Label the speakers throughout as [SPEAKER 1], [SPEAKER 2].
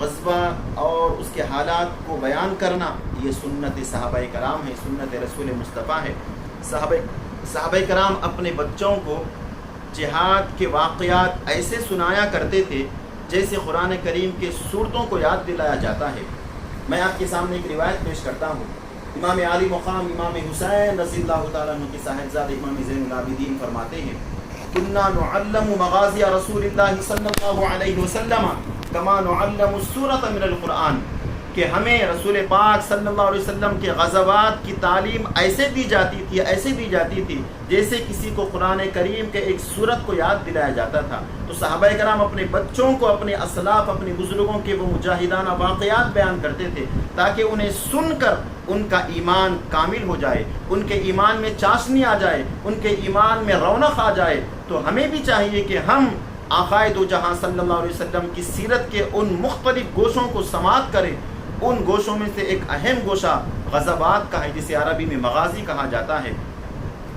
[SPEAKER 1] غزوہ اور اس کے حالات کو بیان کرنا یہ سنت صحابہ کرام ہے، سنت رسول مصطفیٰ ہے۔ صحابہ کرام اپنے بچوں کو جہاد کے واقعات ایسے سنایا کرتے تھے جیسے قرآن کریم کے صورتوں کو یاد دلایا جاتا ہے۔ میں آپ کے سامنے ایک روایت پیش کرتا ہوں۔ امام عالی مقام امام حسین رضی اللہ تعالیٰ عنہ کے صاحبزادے امام زین العابدین فرماتے ہیں، کنا نعلم مغازی رسول اللہ صلی اللہ علیہ وسلم کما نعلم السورۃ من القرآن، کہ ہمیں رسول پاک صلی اللہ علیہ وسلم کے غزوات کی تعلیم ایسے دی جاتی تھی جیسے کسی کو قرآن کریم کے ایک سورت کو یاد دلایا جاتا تھا۔ تو صحابہ کرام اپنے بچوں کو اپنے اسلاف، اپنے بزرگوں کے وہ مجاہدانہ واقعات بیان کرتے تھے تاکہ انہیں سن کر ان کا ایمان کامل ہو جائے، ان کے ایمان میں چاشنی آ جائے، ان کے ایمان میں رونق آ جائے۔ تو ہمیں بھی چاہیے کہ ہم آقائے دو جہاں صلی اللہ علیہ وسلم کی سیرت کے ان مختلف گوشوں کو سماعت کریں۔ ان گوشوں میں سے ایک اہم گوشہ غزوات کا ہے جسے عربی میں مغازی کہا جاتا ہے۔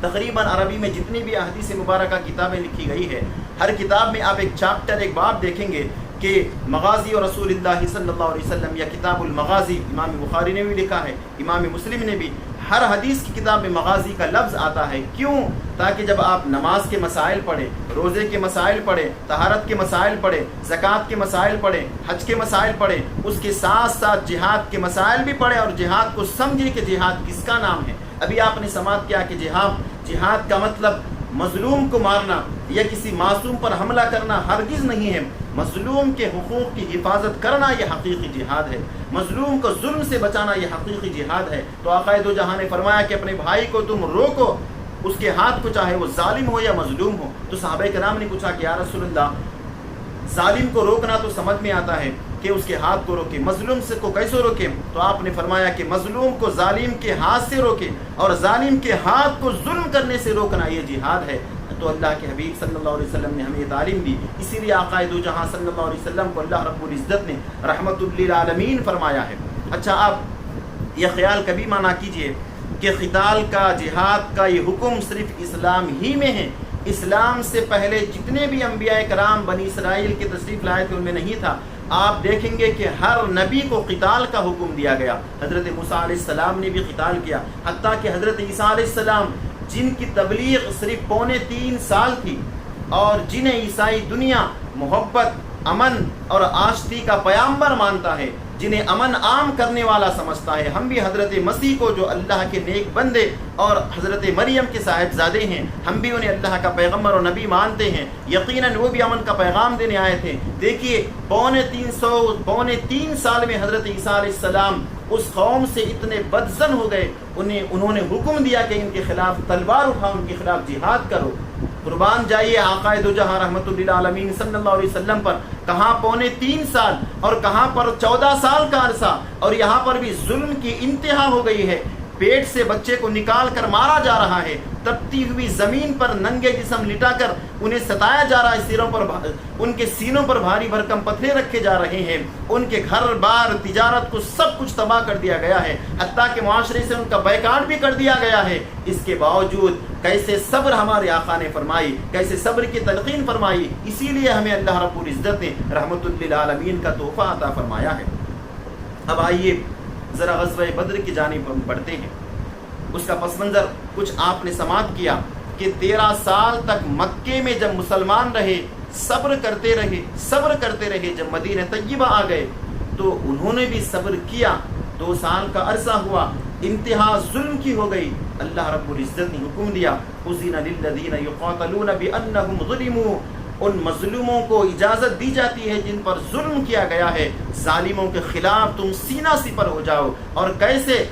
[SPEAKER 1] تقریباً عربی میں جتنی بھی احادیث مبارکہ کتابیں لکھی گئی ہے، ہر کتاب میں آپ ایک چیپٹر، ایک باب دیکھیں گے کہ مغازی اور رسول اللہ صلی اللہ علیہ وسلم یا کتاب المغازی، امام بخاری نے بھی لکھا ہے، امام مسلم نے بھی، ہر حدیث کی کتاب میں مغازی کا لفظ آتا ہے۔ کیوں؟ تاکہ جب آپ نماز کے مسائل پڑھیں، روزے کے مسائل پڑھیں، طہارت کے مسائل پڑھیں، زکوٰۃ کے مسائل پڑھیں، حج کے مسائل پڑھیں، اس کے ساتھ ساتھ جہاد کے مسائل بھی پڑھیں اور جہاد کو سمجھیں کہ جہاد کس کا نام ہے۔ ابھی آپ نے سماعت کیا کہ جہاد کا مطلب مظلوم کو مارنا یا کسی معصوم پر حملہ کرنا ہرگز نہیں ہے۔ مظلوم کے حقوق کی حفاظت کرنا یہ حقیقی جہاد ہے، مظلوم کو ظلم سے بچانا یہ حقیقی جہاد ہے۔ تو آقا دو جہاں نے فرمایا کہ اپنے بھائی کو تم روکو، اس کے ہاتھ کو، چاہے وہ ظالم ہو یا مظلوم ہو۔ تو صحابہ کرام نے پوچھا کہ یا رسول اللہ، ظالم کو روکنا تو سمجھ میں آتا ہے کہ اس کے ہاتھ کو روکے، مظلوم سے کو کیسے روکے؟ تو آپ نے فرمایا کہ مظلوم کو ظالم کے ہاتھ سے روکے اور ظالم کے ہاتھ کو ظلم کرنے سے روکنا یہ جہاد ہے۔ تو اللہ کے حبیب صلی اللہ علیہ وسلم نے ہمیں یہ تعلیم دی، اسی لیے آقا دو جہاں صلی اللہ علیہ وسلم کو اللہ رب العزت نے رحمت للعالمین فرمایا ہے۔ اچھا، آپ یہ خیال کبھی مانا کیجئے کہ قتال کا، جہاد کا یہ حکم صرف اسلام ہی میں ہے۔ اسلام سے پہلے جتنے بھی انبیاء کرام بنی اسرائیل کے تشریف لائے تھے ان میں نہیں تھا۔ آپ دیکھیں گے کہ ہر نبی کو قتال کا حکم دیا گیا۔ حضرت موسیٰ علیہ السلام نے بھی قتال کیا، حتیٰ کہ حضرت عیسیٰ علیہ السلام جن کی تبلیغ صرف 3.25 سال تھی اور جنہیں عیسائی دنیا محبت، امن اور آشتی کا پیامبر مانتا ہے، جنہیں امن عام کرنے والا سمجھتا ہے، ہم بھی حضرت مسیح کو جو اللہ کے نیک بندے اور حضرت مریم کے صاحبزادے ہیں، ہم بھی انہیں اللہ کا پیغمبر اور نبی مانتے ہیں۔ یقیناً وہ بھی امن کا پیغام دینے آئے تھے۔ دیکھیے 3.25 سال میں حضرت عیسیٰ علیہ السلام اس قوم سے اتنے بدظن ہو گئے، انہوں نے حکم دیا کہ ان کے خلاف تلوار اٹھاؤ، ان کے خلاف جہاد کرو۔ قربان جائیے آقا دو جہاں رحمت للعالمین صلی اللہ علیہ وسلم پر، کہاں 3.25 سال اور کہاں پر 14 سال کا عرصہ، اور یہاں پر بھی ظلم کی انتہا ہو گئی ہے۔ پیٹ سے بچے کو نکال کر مارا جا رہا ہے، تپتی ہوئی زمین پر ننگے جسم لٹا کر انہیں ستایا جا رہا ہے، ان کے سینوں پر بھاری بھرکم پتھرے رکھے جا رہے ہیں، ان کے گھر بار تجارت کو سب کچھ تباہ کر دیا گیا ہے، حتیٰ کہ معاشرے سے ان کا بائیکاٹ بھی کر دیا گیا ہے۔ اس کے باوجود کیسے صبر ہمارے آقا نے فرمائی، کیسے صبر کی تلقین فرمائی، اسی لیے ہمیں اللہ رب العزت نے رحمت للعالمین کا تحفہ عطا فرمایا ہے۔ اب آئیے ذرا غزوہ بدر کی جانب بڑھتے ہیں۔ اس کا پس منظر کچھ آپ نے سماعت کیا کہ 13 سال تک مکے میں جب مسلمان رہے، صبر کرتے رہے، جب مدینہ طیبہ آ گئے تو انہوں نے بھی صبر کیا۔ 2 سال کا عرصہ ہوا، انتہا ظلم کی ہو گئی، اللہ رب العزت نے حکم دیا، اذن للذین یقاتلون بانہم ظلموا، ان مظلوموں کو اجازت دی جاتی ہے جن پر ظلم کیا گیا ہے، ظالموں کے خلاف تم سینہ سپر ہو جاؤ، اور کیسے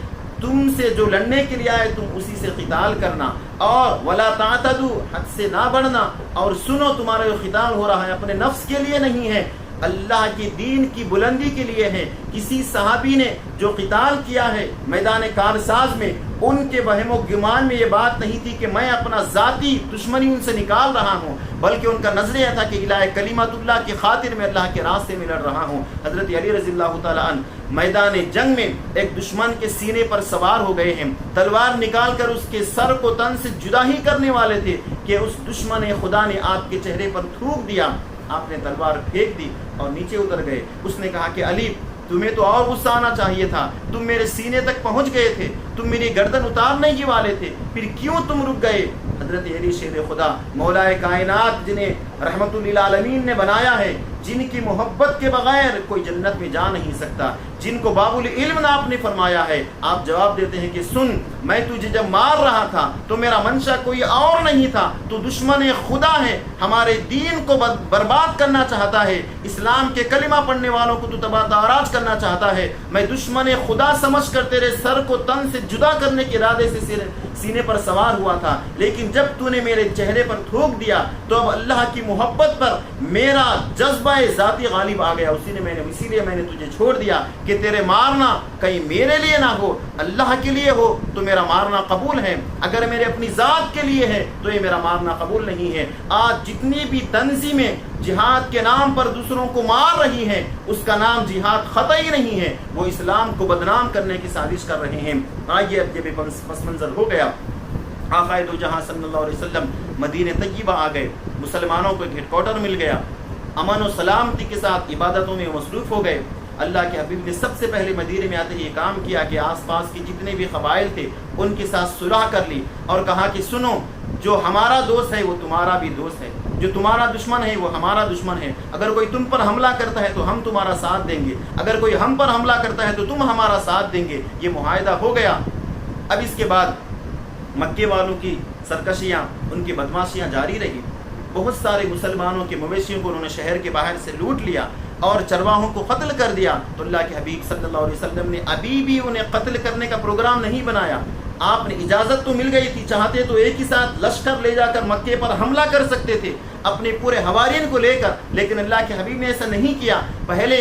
[SPEAKER 1] تم سے جو لڑنے کے لیے آئے تم اسی سے قتال کرنا، اور ولا تعتدوا، حد سے نہ بڑھنا، اور سنو تمہارا جو قتال ہو رہا ہے اپنے نفس کے لیے نہیں ہے، اللہ کی دین کی بلندی کے لیے ہے۔ کسی صحابی نے جو قتال کیا ہے میدان کارساز میں، ان کے وہم و گمان میں یہ بات نہیں تھی کہ میں اپنا ذاتی دشمنی ان سے نکال رہا ہوں، بلکہ ان کا نظریہ تھا کہ الہ کلمت اللہ کی خاطر میں اللہ کے راستے میں لڑ رہا ہوں۔ حضرت علی رضی اللہ تعالیٰ عنہ میدان جنگ میں ایک دشمن کے سینے پر سوار ہو گئے ہیں، تلوار نکال کر اس کے سر کو تن سے جدا ہی کرنے والے تھے کہ اس دشمن خدا نے آپ کے چہرے پر تھوک دیا۔ آپ نے تلوار پھینک دی اور نیچے اتر گئے۔ اس نے کہا کہ علی تمہیں تو اور غصہ آنا چاہیے تھا، تم میرے سینے تک پہنچ گئے تھے، تم میری گردن اتارنے ہی والے تھے، پھر کیوں تم رک گئے؟ حضرت علی شیر خدا مولا کائنات جنہیں رحمت للعالمین نے بنایا ہے، جن کی محبت کے بغیر کوئی جنت میں جا نہیں سکتا، جن کو باب العلم نے آپ نے فرمایا ہے، آپ جواب دیتے ہیں کہ سن، میں تجھے جب مار رہا تھا تو میرا منشا کوئی اور نہیں تھا، تو دشمن خدا ہے، ہمارے دین کو برباد کرنا چاہتا ہے، اسلام کے کلمہ پڑھنے والوں کو تو تباہ تاراج کرنا چاہتا ہے، میں دشمن خدا سمجھ کر تیرے سر کو تن سے جدا کرنے کے ارادے سے سینے پر سوار ہوا تھا، لیکن جب تو نے میرے چہرے پر تھوک دیا تو اب اللہ کی محبت پر میرا جذبہ ذاتی غالب آ گیا، اسی لیے میں نے تجھے چھوڑ دیا کہ تیرے مارنا کہیں میرے لیے نہ ہو، اللہ کے لیے ہو تو میرا مارنا قبول ہے، اگر میرے اپنی ذات کے لیے ہے تو یہ میرا مارنا قبول نہیں ہے۔ آج جتنی بھی تنظیمیں جہاد کے نام پر دوسروں کو مار رہی ہیں، اس کا نام جہاد قطعی نہیں ہے، وہ اسلام کو بدنام کرنے کی سازش کر رہے ہیں۔ آئیے اب جب پس منظر ہو گیا، آقا دو جہاں صلی اللہ علیہ وسلم مدینہ طیبہ آ گئے، مسلمانوں کو ایک ہیڈ کوارٹر مل گیا، امن و سلامتی کے ساتھ عبادتوں میں مصروف ہو گئے۔ اللہ کے حبیب نے سب سے پہلے مدینے میں آتے ہی یہ کام کیا کہ آس پاس کے جتنے بھی قبائل تھے ان کے ساتھ صلح کر لی اور کہا کہ سنو، جو ہمارا دوست ہے وہ تمہارا بھی دوست ہے، جو تمہارا دشمن ہے وہ ہمارا دشمن ہے، اگر کوئی تم پر حملہ کرتا ہے تو ہم تمہارا ساتھ دیں گے، اگر کوئی ہم پر حملہ کرتا ہے تو تم ہمارا ساتھ دیں گے۔ یہ معاہدہ ہو گیا۔ اب اس کے بعد مکے والوں کی سرکشیاں، ان کی بدماشیاں جاری رہی، بہت سارے مسلمانوں کے مویشیوں کو انہوں نے شہر کے باہر سے لوٹ لیا اور چرواہوں کو قتل کر دیا۔ تو اللہ کے حبیب صلی اللہ علیہ وسلم نے ابھی بھی انہیں قتل کرنے کا پروگرام نہیں بنایا۔ آپ نے اجازت تو مل گئی تھی، چاہتے تو ایک ہی ساتھ لشکر لے جا کر مکے پر حملہ کر سکتے تھے اپنے پورے حوارین کو لے کر، لیکن اللہ کے حبیب نے ایسا نہیں کیا۔ پہلے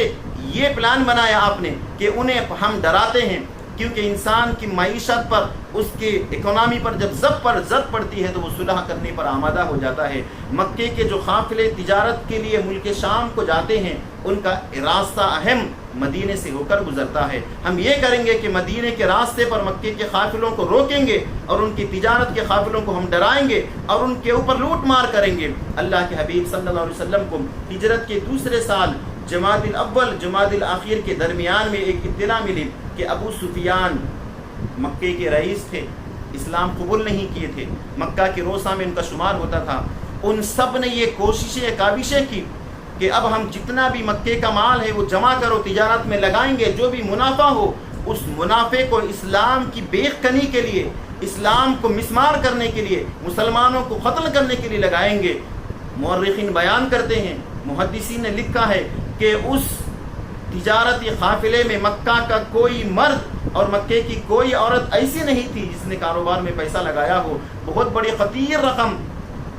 [SPEAKER 1] یہ پلان بنایا آپ نے کہ انہیں ہم ڈراتے ہیں، کیونکہ انسان کی معیشت پر، اس کی اکنامی پر جب زد پڑتی ہے تو وہ صلح کرنے پر آمادہ ہو جاتا ہے۔ مکے کے جو قافلے تجارت کے لیے ملک شام کو جاتے ہیں ان کا راستہ اہم مدینے سے ہو کر گزرتا ہے۔ ہم یہ کریں گے کہ مدینے کے راستے پر مکے کے قافلوں کو روکیں گے اور ان کی تجارت کے قافلوں کو ہم ڈرائیں گے اور ان کے اوپر لوٹ مار کریں گے۔ اللہ کے حبیب صلی اللہ علیہ وسلم کو ہجرت کے دوسرے سال جمادی الاول جمادی الاخیر کے درمیان میں ایک اطلاع ملی کہ ابو سفیان مکے کے رئیس تھے، اسلام قبول نہیں کیے تھے، مکہ کے روسا میں ان کا شمار ہوتا تھا۔ ان سب نے یہ کوششیں کاوشیں کی کہ اب ہم جتنا بھی مکے کا مال ہے وہ جمع کرو، تجارت میں لگائیں گے، جو بھی منافع ہو اس منافع کو اسلام کی بیخ کنی کے لیے، اسلام کو مسمار کرنے کے لیے، مسلمانوں کو قتل کرنے کے لیے لگائیں گے۔ مورخین بیان کرتے ہیں، محدثین نے لکھا ہے کہ اس تجارتی قافلے میں مکہ کا کوئی مرد اور مکے کی کوئی عورت ایسی نہیں تھی جس نے کاروبار میں پیسہ لگایا ہو۔ بہت بڑی خطیر رقم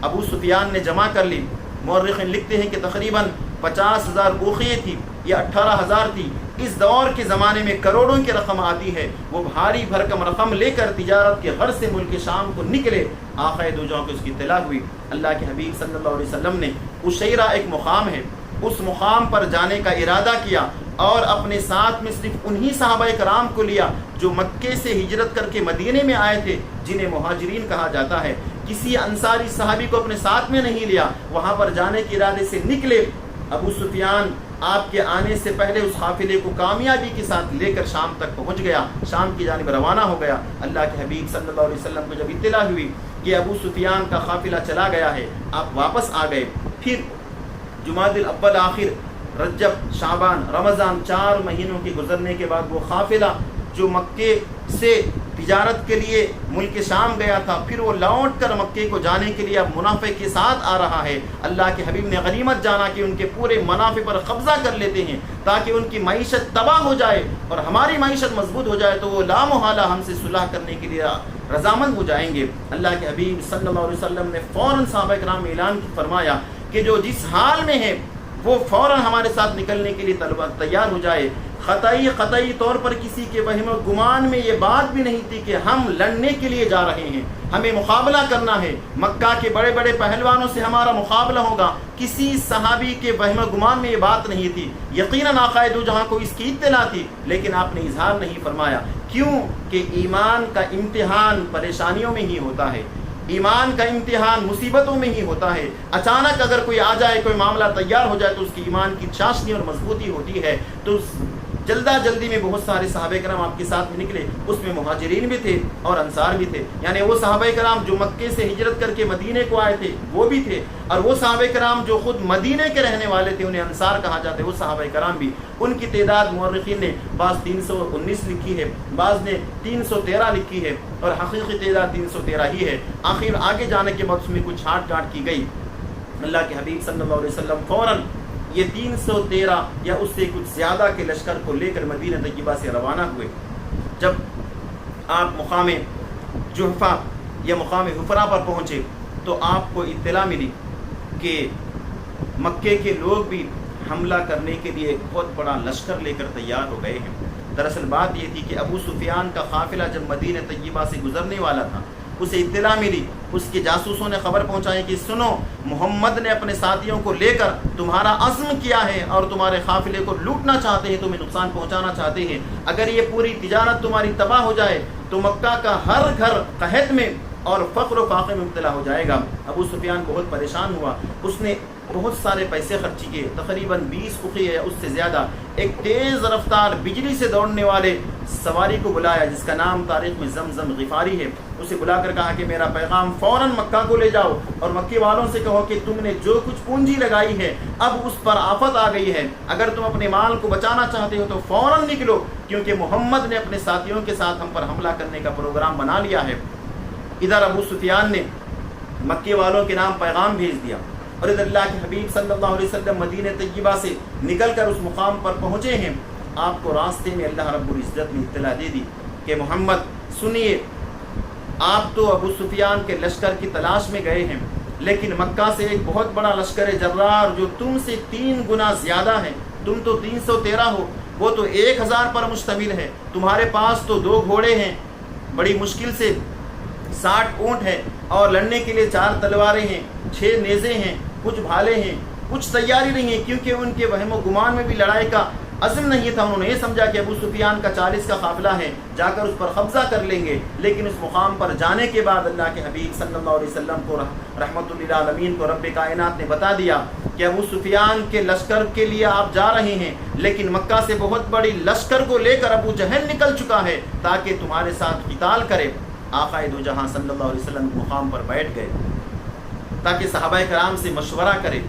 [SPEAKER 1] ابو سفیان نے جمع کر لی۔ مورخین لکھتے ہیں کہ تقریباً 50,000 اوقیہ تھی یا 18,000 تھی۔ اس دور کے زمانے میں کروڑوں کی رقم آتی ہے۔ وہ بھاری بھرکم رقم لے کر تجارت کے غرض سے ملک شام کو نکلے۔ آقا دو جہاں کو اس کی اطلاع ہوئی۔ اللہ کے حبیب صلی اللہ علیہ وسلم نے عشیرہ ایک مقام ہے، اس مقام پر جانے کا ارادہ کیا اور اپنے ساتھ میں صرف انہی صحابہ کرام کو لیا جو مکے سے ہجرت کر کے مدینے میں آئے تھے، جنہیں مہاجرین کہا جاتا ہے۔ کسی انصاری صحابی کو اپنے ساتھ میں نہیں لیا۔ وہاں پر جانے کے ارادے سے نکلے۔ ابو سفیان آپ کے آنے سے پہلے اس قافلے کو کامیابی کے ساتھ لے کر شام تک پہنچ گیا، شام کی جانب روانہ ہو گیا۔ اللہ کے حبیب صلی اللہ علیہ وسلم کو جب اطلاع ہوئی کہ ابو سفیان کا قافلہ چلا گیا ہے، آپ واپس آ گئے۔ پھر جمادی الاول آخر، رجب، شعبان، رمضان، 4 مہینوں کے گزرنے کے بعد وہ قافلہ جو مکے سے تجارت کے لیے ملک شام گیا تھا، پھر وہ لوٹ کر مکے کو جانے کے لیے اب منافع کے ساتھ آ رہا ہے۔ اللہ کے حبیب نے غنیمت جانا کہ ان کے پورے منافع پر قبضہ کر لیتے ہیں تاکہ ان کی معیشت تباہ ہو جائے اور ہماری معیشت مضبوط ہو جائے تو وہ لامحالہ ہم سے صلح کرنے کے لیے رضامند ہو جائیں گے۔ اللہ کے حبیب صلی اللہ علیہ وسلم نے فوراً صحابہ کرام میں اعلان فرمایا کہ جو جس حال میں ہے وہ فوراً ہمارے ساتھ نکلنے کے لیے تیار ہو جائے۔ قطعی طور پر کسی کے وہم و گمان میں یہ بات بھی نہیں تھی کہ ہم لڑنے کے لیے جا رہے ہیں، ہمیں مقابلہ کرنا ہے، مکہ کے بڑے بڑے پہلوانوں سے ہمارا مقابلہ ہوگا۔ کسی صحابی کے وہم و گمان میں یہ بات نہیں تھی۔ یقیناً آقا دو جہاں کو اس کی اطلاع تھی، لیکن آپ نے اظہار نہیں فرمایا۔ کیوں کہ ایمان کا امتحان پریشانیوں میں ہی ہوتا ہے، ایمان کا امتحان مصیبتوں میں ہی ہوتا ہے. اچانک اگر کوئی آ جائے، کوئی معاملہ تیار ہو جائے تو اس کی ایمان کی چاشنی اور مضبوطی ہوتی ہے. تو جلدی میں بہت سارے صحابہ کرام آپ کے ساتھ میں نکلے. اس میں مہاجرین بھی تھے اور انصار بھی تھے، یعنی وہ صحابہ کرام جو مکے سے ہجرت کر کے مدینے کو آئے تھے وہ بھی تھے، اور وہ صحابہ کرام جو خود مدینے کے رہنے والے تھے انہیں انصار کہا جاتا ہے، وہ صحابہ کرام بھی. ان کی تعداد مورخین نے بعض 319 لکھی ہے، بعض نے 313 لکھی ہے، اور حقیقی تعداد 313 ہی ہے. آخر آگے جانے کے بعد اس میں کچھ چھانٹ کاٹ کی گئی. اللہ کے حبیب صلی اللہ علیہ وسلم فوراً یہ 313 یا اس سے کچھ زیادہ کے لشکر کو لے کر مدینہ طیبہ سے روانہ ہوئے. جب آپ مقام جحفہ یا مقام حفرہ پر پہنچے تو آپ کو اطلاع ملی کہ مکے کے لوگ بھی حملہ کرنے کے لیے ایک بہت بڑا لشکر لے کر تیار ہو گئے ہیں. دراصل بات یہ تھی کہ ابو سفیان کا قافلہ جب مدینہ طیبہ سے گزرنے والا تھا، اسے اطلاع ملی، اس کے جاسوسوں نے خبر پہنچائی کہ سنو، محمد نے اپنے ساتھیوں کو لے کر تمہارا عزم کیا ہے اور تمہارے قافلے کو لوٹنا چاہتے ہیں، تمہیں نقصان پہنچانا چاہتے ہیں. اگر یہ پوری تجارت تمہاری تباہ ہو جائے تو مکہ کا ہر گھر قحط میں اور فقر و فاقے میں مبتلا ہو جائے گا. ابو سفیان بہت پریشان ہوا. اس نے بہت سارے پیسے خرچ کیے، تقریباً 20 اقیہ یا اس سے زیادہ. ایک تیز رفتار بجلی سے دوڑنے والے سواری کو بلایا جس کا نام تاریخ میں زمزم غفاری ہے. اسے بلا کر کہا کہ میرا پیغام فوراً مکہ کو لے جاؤ اور مکی والوں سے کہو کہ تم نے جو کچھ پونجی لگائی ہے اب اس پر آفت آ گئی ہے. اگر تم اپنے مال کو بچانا چاہتے ہو تو فوراً نکلو، کیونکہ محمد نے اپنے ساتھیوں کے ساتھ ہم پر حملہ کرنے کا پروگرام بنا لیا ہے. ادھر ابو سفیان نے مکے والوں کے نام پیغام بھیج دیا، اور ادھر اللہ کے حبیب صلی اللہ علیہ وسلم مدینہ طیبہ سے نکل کر اس مقام پر پہنچے ہیں. آپ کو راستے میں اللہ رب العزت نے اطلاع دے دی کہ محمد سنیے، آپ تو ابو سفیان کے لشکر کی تلاش میں گئے ہیں، لیکن مکہ سے ایک بہت بڑا لشکر جرار جو تم سے 3 گنا زیادہ ہے، تم تو 313 ہو، وہ تو 1000 پر مشتمل ہے. تمہارے پاس تو 2 گھوڑے ہیں، بڑی مشکل سے 60 اونٹ ہیں، اور لڑنے کے لیے 4 تلواریں ہیں، 6 نیزے ہیں، کچھ بھالے ہیں. کچھ تیاری نہیں ہے، کیونکہ ان کے وہم و گمان میں بھی لڑائی کا عزم نہیں تھا. انہوں نے یہ سمجھا کہ ابو سفیان کا 40 کا قافلہ ہے، جا کر اس پر قبضہ کر لیں گے. لیکن اس مقام پر جانے کے بعد اللہ کے حبیب صلی اللہ علیہ وسلم کو رحمت للعالمین کو رب کائنات نے بتا دیا کہ ابو سفیان کے لشکر کے لیے آپ جا رہے ہیں، لیکن مکہ سے بہت بڑی لشکر کو لے کر ابو جہل نکل چکا ہے تاکہ تمہارے ساتھ قتال کرے. آقا دو جہاں صلی اللہ علیہ وسلم مقام پر بیٹھ گئے تاکہ صحابہ کرام سے مشورہ کرے.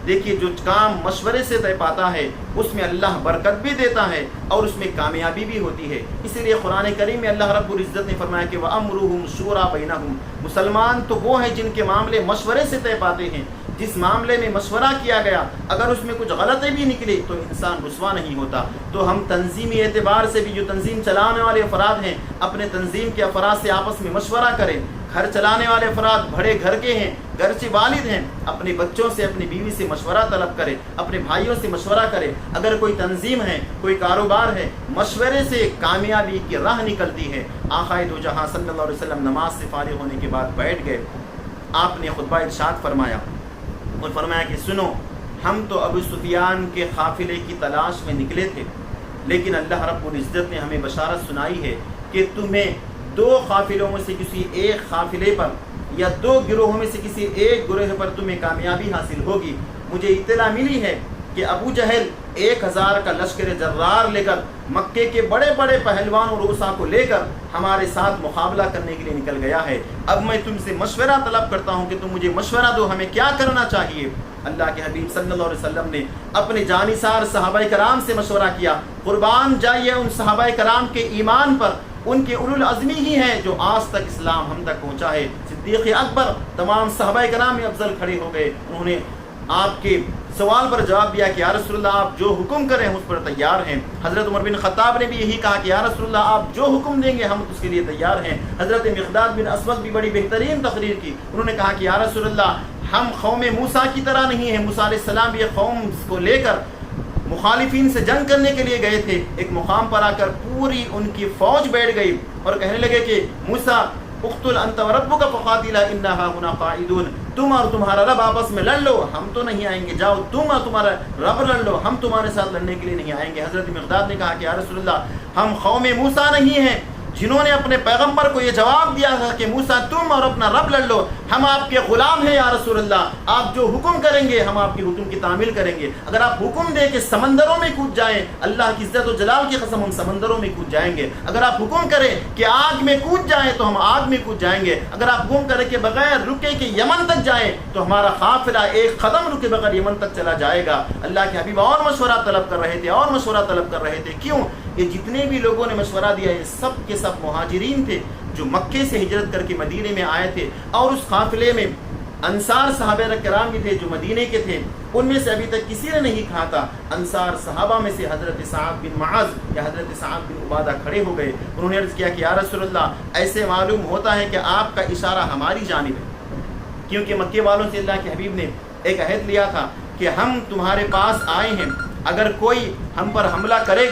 [SPEAKER 1] دیکھیے، جو کام مشورے سے طے پاتا ہے اس میں اللہ برکت بھی دیتا ہے اور اس میں کامیابی بھی ہوتی ہے. اسی لیے قرآن کریم میں اللہ رب العزت نے فرمایا کہ وَأَمْرُهُمْ شُورَىٰ بَيْنَهُمْ. مسلمان تو وہ ہیں جن کے معاملے مشورے سے طے پاتے ہیں. جس معاملے میں مشورہ کیا گیا اگر اس میں کچھ غلطی بھی نکلے تو انسان رسوا نہیں ہوتا. تو ہم تنظیمی اعتبار سے بھی جو تنظیم چلانے والے افراد ہیں اپنے تنظیم کے افراد سے آپس میں مشورہ کریں. گھر چلانے والے افراد بڑے گھر کے ہیں، گرچہ والد ہیں، اپنے بچوں سے اپنی بیوی سے مشورہ طلب کرے، اپنے بھائیوں سے مشورہ کرے. اگر کوئی تنظیم ہے، کوئی کاروبار ہے، مشورے سے کامیابی کی راہ نکلتی ہے. آقا دو جہاں صلی اللہ علیہ وسلم نماز سے فارغ ہونے کے بعد بیٹھ گئے. آپ نے خطبہ ارشاد فرمایا اور فرمایا کہ سنو، ہم تو ابو سفیان کے قافلے کی تلاش میں نکلے تھے، لیکن اللہ رب العزت نے ہمیں بشارت سنائی ہے کہ تمہیں 2 قافلوں میں سے کسی ایک قافلے پر یا 2 گروہوں میں سے کسی ایک گروہ پر تمہیں کامیابی حاصل ہوگی. مجھے اطلاع ملی ہے کہ ابو جہل 1000 کا لشکر جرار لے کر مکے کے بڑے بڑے پہلوان اور رؤسا کو لے کر ہمارے ساتھ مقابلہ کرنے کے لیے نکل گیا ہے. اب میں تم سے مشورہ طلب کرتا ہوں کہ تم مجھے مشورہ دو، ہمیں کیا کرنا چاہیے. اللہ کے حبیب صلی اللہ علیہ وسلم نے اپنے جانثار صحابہ کرام سے مشورہ کیا. قربان جائیے ان صحابہ کرام کے ایمان پر، ان کے اولو العزمی ہی ہیں جو آج تک اسلام ہم تک پہنچا ہے. صدیق اکبر تمام صحابہ کرام میں افضل کھڑے ہو گئے. انہوں نے آپ کے سوال پر جواب دیا کہ یا رسول اللہ آپ جو حکم کریں اس پر تیار ہیں. حضرت عمر بن خطاب نے بھی یہی کہا کہ یا رسول اللہ آپ جو حکم دیں گے ہم اس کے لیے تیار ہیں. حضرت مقداد بن اسود بھی بڑی بہترین تقریر کی. انہوں نے کہا کہ یا رسول اللہ ہم قوم موسیٰ کی طرح نہیں ہیں. موسیٰ علیہ السلام بھی قوم کو لے کر مخالفین سے جنگ کرنے کے لیے گئے تھے. ایک مقام پر آ کر پوری ان کی فوج بیٹھ گئی اور کہنے لگے کہ موسیٰ اقتل انت وربک فقاتلا انا ہاہنا قاعدون. تم اور تمہارا رب آپس میں لڑ لو، ہم تو نہیں آئیں گے. جاؤ تم اور تمہارا رب لڑ لو، ہم تمہارے ساتھ لڑنے کے لیے نہیں آئیں گے. حضرت مقداد نے کہا کہ یا رسول اللہ ہم قوم موسیٰ نہیں ہیں جنہوں نے اپنے پیغمبر کو یہ جواب دیا تھا کہ موسیٰ تم اور اپنا رب لڑ لو، ہم آپ کے غلام ہیں یا رسول اللہ، آپ جو حکم کریں گے ہم آپ کے حکم کی تعمیل کریں گے۔ اگر آپ حکم دیں کہ سمندروں میں کود جائیں، اللہ کی عزت و جلال کی قسم ہم سمندروں میں کود جائیں گے۔ اگر آپ حکم کریں کہ آگ میں کود جائیں تو ہم آگ میں کود جائیں گے۔ اگر آپ حکم کریں کہ بغیر رکے کہ یمن تک جائیں تو ہمارا قافلہ ایک قدم رکے بغیر یمن تک چلا جائے گا۔ اللہ کے حبیب اور مشورہ طلب کر رہے تھے اور مشورہ طلب کر رہے تھے۔ کیوں؟ یہ جتنے بھی لوگوں نے مشورہ دیا یہ سب کے سب مہاجرین تھے جو مکے سے ہجرت کر کے مدینے میں آئے تھے، اور اس قافلے میں انصار صحابہ کرام بھی تھے جو مدینے کے تھے۔ ان میں سے ابھی تک کسی نے نہیں کہا تھا۔ انصار صحابہ میں سے حضرت سعد بن معاذ یا حضرت سعد بن عبادہ کھڑے ہو گئے۔ انہوں نے عرض کیا کہ یا رسول اللہ، ایسے معلوم ہوتا ہے کہ آپ کا اشارہ ہماری جانب ہے، کیونکہ مکے والوں سے اللہ کے حبیب نے ایک عہد لیا تھا کہ ہم تمہارے پاس آئے ہیں، اگر کوئی ہم پر حملہ کرے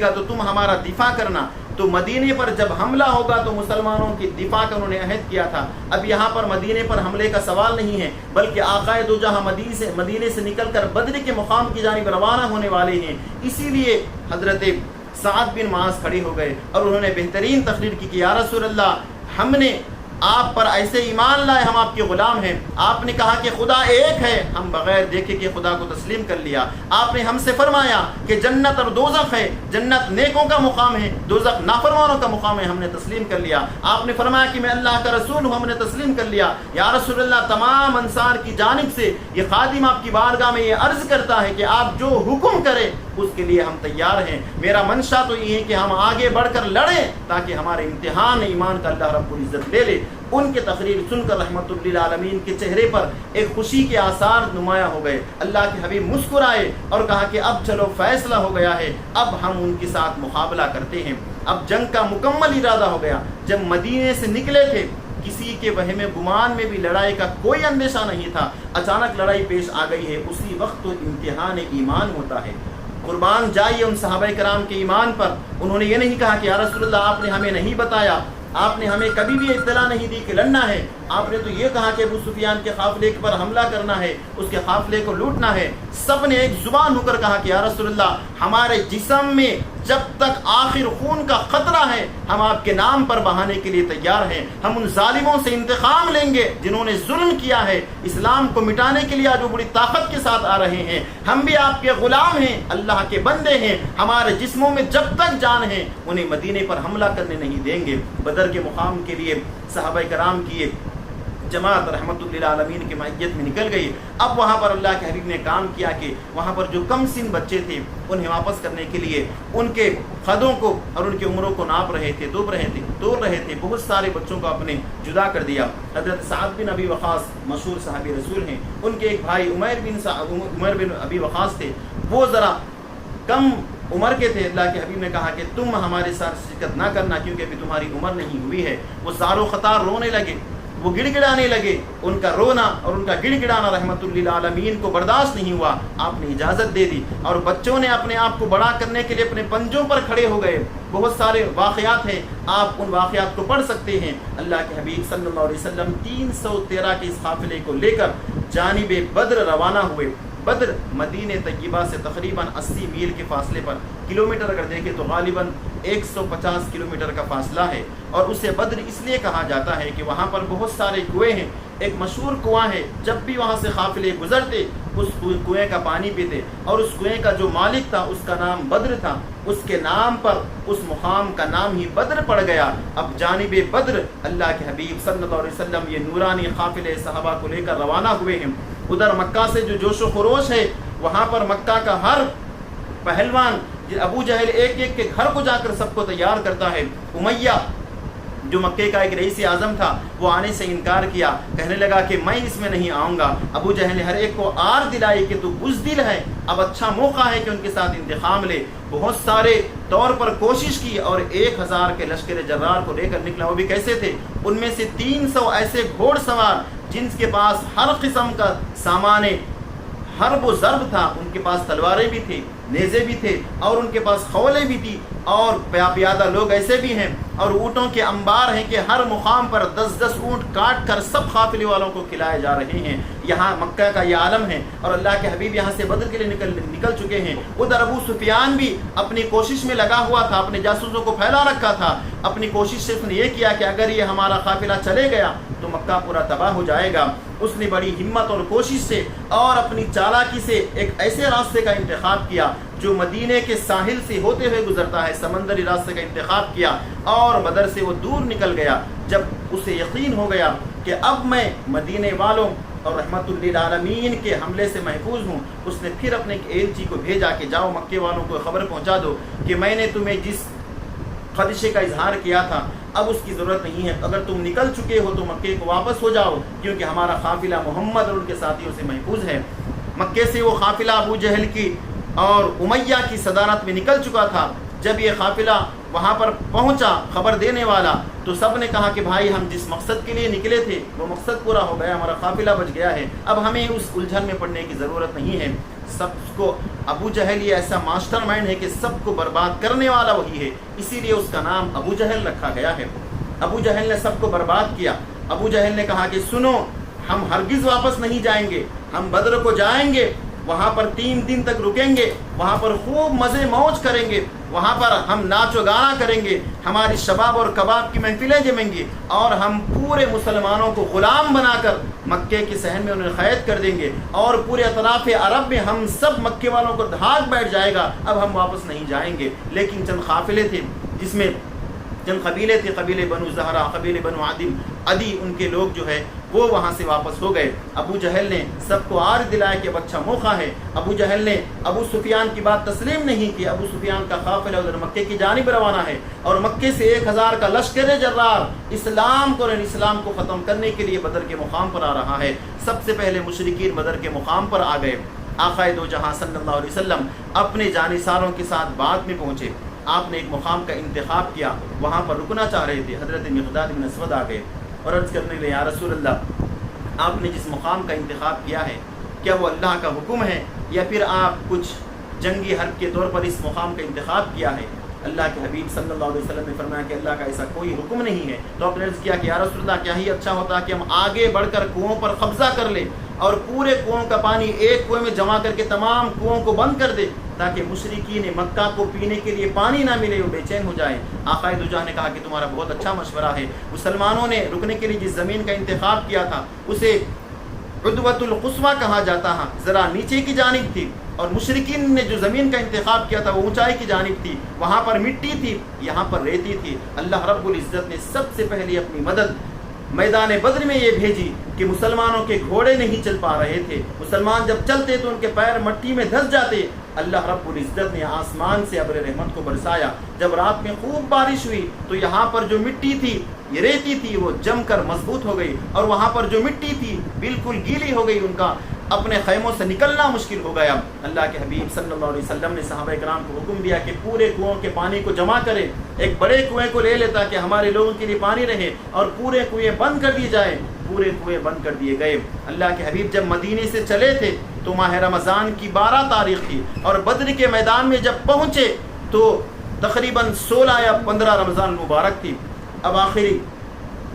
[SPEAKER 1] گا تو تم ہمارا دفاع کرنا۔ تو مدینے پر جب حملہ ہوگا تو مسلمانوں کی دفاع کا انہوں نے عہد کیا تھا۔ اب یہاں پر مدینے پر حملے کا سوال نہیں ہے، بلکہ آقا دو جہاں مدینے سے نکل کر بدر کے مقام کی جانب روانہ ہونے والے ہیں۔ اسی لیے حضرت سعد بن معاذ کھڑے ہو گئے اور انہوں نے بہترین تقریر کی کہ یا رسول اللہ، ہم نے آپ پر ایسے ایمان لائے، ہم آپ کے غلام ہیں۔ آپ نے کہا کہ خدا ایک ہے، ہم بغیر دیکھے کہ خدا کو تسلیم کر لیا۔ آپ نے ہم سے فرمایا کہ جنت اور دوزخ ہے، جنت نیکوں کا مقام ہے، دوزخ نافرمانوں کا مقام ہے، ہم نے تسلیم کر لیا۔ آپ نے فرمایا کہ میں اللہ کا رسول ہوں، ہم نے تسلیم کر لیا۔ یا رسول اللہ، تمام انصار کی جانب سے یہ خادم آپ کی بارگاہ میں یہ عرض کرتا ہے کہ آپ جو حکم کریں اس کے لیے ہم تیار ہیں۔ میرا منشا تو یہ ہے کہ ہم آگے بڑھ کر لڑیں تاکہ ہمارے امتحان ایمان کا اللہ رب العزت لے لے۔ ان کے تقریر سن کر رحمت للعالمین کے چہرے پر ایک خوشی کے آثار نمایاں ہو گئے۔ اللہ کے حبیب مسکرائے اور کہا کہ اب چلو فیصلہ ہو گیا ہے، اب ہم ان کے ساتھ مقابلہ کرتے ہیں۔ اب جنگ کا مکمل ارادہ ہو گیا۔ جب مدینے سے نکلے تھے کسی کے وہم گمان میں بھی لڑائی کا کوئی اندیشہ نہیں تھا۔ اچانک لڑائی پیش آ گئی ہے، اسی وقت تو امتحان ایمان ہوتا ہے۔ قربان جائیے ان صحابہ کرام کے ایمان پر۔ انہوں نے یہ نہیں کہا کہ یا رسول اللہ، آپ نے ہمیں نہیں بتایا، آپ نے ہمیں کبھی بھی اطلاع نہیں دی کہ لڑنا ہے، آپ نے تو یہ کہا کہ ابو سفیان کے قافلے پر حملہ کرنا ہے، اس کے قافلے کو لوٹنا ہے۔ سب نے ایک زبان ہو کر کہا کہ یا رسول اللہ، ہمارے جسم میں جب تک آخر خون کا خطرہ ہے ہم آپ کے نام پر بہانے کے لیے تیار ہیں۔ ہم ان ظالموں سے انتقام لیں گے جنہوں نے ظلم کیا ہے، اسلام کو مٹانے کے لیے جو بڑی طاقت کے ساتھ آ رہے ہیں۔ ہم بھی آپ کے غلام ہیں، اللہ کے بندے ہیں، ہمارے جسموں میں جب تک جان ہے انہیں مدینے پر حملہ کرنے نہیں دیں گے۔ بدر کے مقام کے لیے صحابہ کرام کی جماعت رحمت للعالمین کی معیت میں نکل گئی۔ اب وہاں پر اللہ کے حبیب نے کام کیا کہ وہاں پر جو کم سن بچے تھے انہیں واپس کرنے کے لیے ان کے قدوں کو اور ان کی عمروں کو ناپ رہے تھے، توڑ رہے تھے۔ بہت سارے بچوں کو اپنے جدا کر دیا۔ حضرت سعد بن ابی وقاص مشہور صحابی رسول ہیں، ان کے ایک بھائی عمر بن ابی وقاص تھے، وہ ذرا کم عمر کے تھے۔ اللہ کے حبیب نے کہا کہ تم ہمارے ساتھ شرکت نہ کرنا کیونکہ ابھی تمہاری عمر نہیں ہوئی ہے۔ وہ زار و خطار رونے لگے، وہ گڑ گڑانے لگے۔ ان کا رونا اور ان کا گڑ گڑانا رحمت للعالمین کو برداشت نہیں ہوا۔ آپ نے اجازت دے دی اور بچوں نے اپنے آپ کو بڑا کرنے کے لیے اپنے پنجوں پر کھڑے ہو گئے۔ بہت سارے واقعات ہیں، آپ ان واقعات کو پڑھ سکتے ہیں۔ اللہ کے حبیب صلی اللہ علیہ وسلم 313 کے اس قافلے کو لے کر جانب بدر روانہ ہوئے۔ بدر مدینہ طیبہ سے تقریباً 80 میل کے فاصلے پر، کلومیٹر اگر دیکھیں تو غالباً 150 کلومیٹر کا فاصلہ ہے، اور اسے بدر اس لیے کہا جاتا ہے کہ وہاں پر بہت سارے کنویں ہیں۔ ایک مشہور کنواں ہے، جب بھی وہاں سے قافلے گزرتے اس کنویں کا پانی پیتے، اور اس کنویں کا جو مالک تھا اس کا نام بدر تھا، اس کے نام پر اس مقام کا نام ہی بدر پڑ گیا۔ اب جانب بدر اللہ کے حبیب صلی اللہ علیہ وسلم یہ نورانی قافلے صحابہ کو لے کر روانہ ہوئے ہیں۔ ادھر مکہ سے جو جوش و خروش ہے، وہاں پر مکہ کا ہر پہلوان ابو جہل ایک ایک کے گھر کو جا کر سب کو تیار کرتا ہے۔ امیہ جو مکے کا ایک رئیس اعظم تھا وہ آنے سے انکار کیا، کہنے لگا کہ میں اس میں نہیں آؤں گا۔ ابو جہل نے ہر ایک کو آر دلائی کہ تو بزدل ہے، اب اچھا موقع ہے کہ ان کے ساتھ انتقام لے۔ بہت سارے طور پر کوشش کی اور 1000 کے لشکر جرار کو لے کر نکلا۔ وہ بھی کیسے تھے؟ ان میں سے 300 ایسے گھوڑ سوار جن کے پاس ہر قسم کا سامان، حرب و ضرب تھا، ان کے پاس تلواریں بھی تھیں، نیزے بھی تھے، اور ان کے پاس خولیں بھی تھی، اور پیادہ لوگ ایسے بھی ہیں، اور اونٹوں کے انبار ہیں کہ ہر مقام پر 10 اونٹ کاٹ کر سب قافلے والوں کو کھلائے جا رہے ہیں۔ یہاں مکہ کا یہ عالم ہے، اور اللہ کے حبیب یہاں سے بدر کے لیے نکل چکے ہیں۔ ادھر ابو سفیان بھی اپنی کوشش میں لگا ہوا تھا، اپنے جاسوسوں کو پھیلا رکھا تھا، اپنی کوشش سے اس نے یہ کیا کہ اگر یہ ہمارا قافلہ چلے گیا تو مکہ پورا تباہ ہو جائے گا۔ اس نے بڑی ہمت اور کوشش سے اور اپنی چالاکی سے ایک ایسے راستے کا انتخاب کیا جو مدینے کے ساحل سے ہوتے ہوئے گزرتا ہے، سمندری راستے کا انتخاب کیا، اور بدر سے وہ دور نکل گیا۔ جب اسے یقین ہو گیا کہ اب میں مدینے والوں اور رحمت للعالمین کے حملے سے محفوظ ہوں، اس نے پھر اپنے ایلچی کو بھیجا کہ جاؤ مکے والوں کو خبر پہنچا دو کہ میں نے تمہیں جس خدشے کا اظہار کیا تھا اب اس کی ضرورت نہیں ہے، اگر تم نکل چکے ہو تو مکے کو واپس ہو جاؤ، کیونکہ ہمارا قافلہ محمد اور ان کے ساتھیوں سے محفوظ ہے۔ مکے سے وہ قافلہ ابو جہل کی اور امیہ کی صدارت میں نکل چکا تھا۔ جب یہ قافلہ وہاں پر پہنچا خبر دینے والا، تو سب نے کہا کہ بھائی ہم جس مقصد کے لیے نکلے تھے وہ مقصد پورا ہو گیا، ہمارا قافلہ بچ گیا ہے، اب ہمیں اس الجھن میں پڑنے کی ضرورت نہیں ہے۔ سب کو ابو جہل یہ ایسا ماسٹر مائنڈ ہے کہ سب کو برباد کرنے والا وہی ہے، اسی لیے اس کا نام ابو جہل رکھا گیا ہے۔ ابو جہل نے سب کو برباد کیا۔ ابو جہل نے کہا کہ سنو، ہم ہرگز واپس نہیں جائیں گے، ہم بدر کو جائیں گے، وہاں پر 3 دن تک رکیں گے، وہاں پر خوب مزے موج کریں گے، وہاں پر ہم ناچ و گانا کریں گے، ہماری شباب اور کباب کی محفلیں جمیں گی، اور ہم پورے مسلمانوں کو غلام بنا کر مکے کے صحن میں انہیں قید کر دیں گے، اور پورے اطراف عرب میں ہم سب مکے والوں کو دھاک بیٹھ جائے گا، اب ہم واپس نہیں جائیں گے۔ لیکن چند قافلے تھے جس میں چند قبیلے تھے، قبیلے بنو زہرا، قبیلے بنو عدی، ان کے لوگ جو ہے وہ وہاں سے واپس ہو گئے۔ ابو جہل نے سب کو عار دلایا کہ اب اچھا موقع ہے۔ ابو جہل نے ابو سفیان کی بات تسلیم نہیں کی۔ ابو سفیان کا قافلہ ادھر مکے کی جانب روانہ ہے، اور مکے سے 1000 کا لشکر جرار اسلام کو ختم کرنے کے لیے بدر کے مقام پر آ رہا ہے۔ سب سے پہلے مشرکین بدر کے مقام پر آ گئے۔ آقا دو جہاں صلی اللہ علیہ وسلم اپنے جانثاروں کے ساتھ بعد میں پہنچے۔ آپ نے ایک مقام کا انتخاب کیا، وہاں پر رکنا چاہ رہے تھے۔ حضرت مقداد بن اسود آ گئے اور عرض کرنے لگے، یا رسول اللہ، آپ نے جس مقام کا انتخاب کیا ہے کیا وہ اللہ کا حکم ہے یا پھر آپ کچھ جنگی حرب کے طور پر اس مقام کا انتخاب کیا ہے؟ اللہ کے حبیب صلی اللہ علیہ وسلم نے فرمایا کہ اللہ کا ایسا کوئی حکم نہیں ہے۔ تو آپ نے عرض کیا کہ یا رسول اللہ، کیا ہی اچھا ہوتا کہ ہم آگے بڑھ کر کنوؤں پر قبضہ کر لیں اور پورے کنوؤں کا پانی ایک کنویں میں جمع کر کے تمام کنوؤں کو بند کر دے، تاکہ مشرکین مکہ کو پینے کے لیے پانی نہ ملے، وہ بے چین ہو جائیں۔ آقا دو جہاں نے کہا کہ تمہارا بہت اچھا مشورہ ہے۔ مسلمانوں نے رکنے کے لیے جس زمین کا انتخاب کیا تھا اسے عدوۃ القصویٰ کہا جاتا ہے، ذرا نیچے کی جانب تھی، اور مشرکین نے جو زمین کا انتخاب کیا تھا وہ اونچائی کی جانب تھی، وہاں پر مٹی تھی، یہاں پر ریتی تھی۔ اللہ رب العزت نے سب سے پہلے اپنی مدد میدان بدر میں یہ بھیجی کہ مسلمانوں کے گھوڑے نہیں چل پا رہے تھے، مسلمان جب چلتے تو ان کے پیر مٹی میں دھس جاتے۔ اللہ رب العزت نے آسمان سے ابر رحمت کو برسایا۔ جب رات میں خوب بارش ہوئی تو یہاں پر جو مٹی تھی، یہ ریتی تھی، وہ جم کر مضبوط ہو گئی، اور وہاں پر جو مٹی تھی بالکل گیلی ہو گئی، ان کا اپنے خیموں سے نکلنا مشکل ہو گیا۔ اللہ کے حبیب صلی اللہ علیہ وسلم نے صحابہ کرام کو حکم دیا کہ پورے کنوؤں کے پانی کو جمع کریں، ایک بڑے کنویں کو لے لے تاکہ ہمارے لوگوں کے لیے پانی رہے، اور پورے کنویں بند کر دیے جائیں۔ پورے کنویں بند کر دیے گئے۔ اللہ کے حبیب جب مدینے سے چلے تھے تو ماہ رمضان کی 12 تاریخ تھی، اور بدر کے میدان میں جب پہنچے تو تقریباً 16 یا 15 رمضان مبارک تھی۔ اب آخری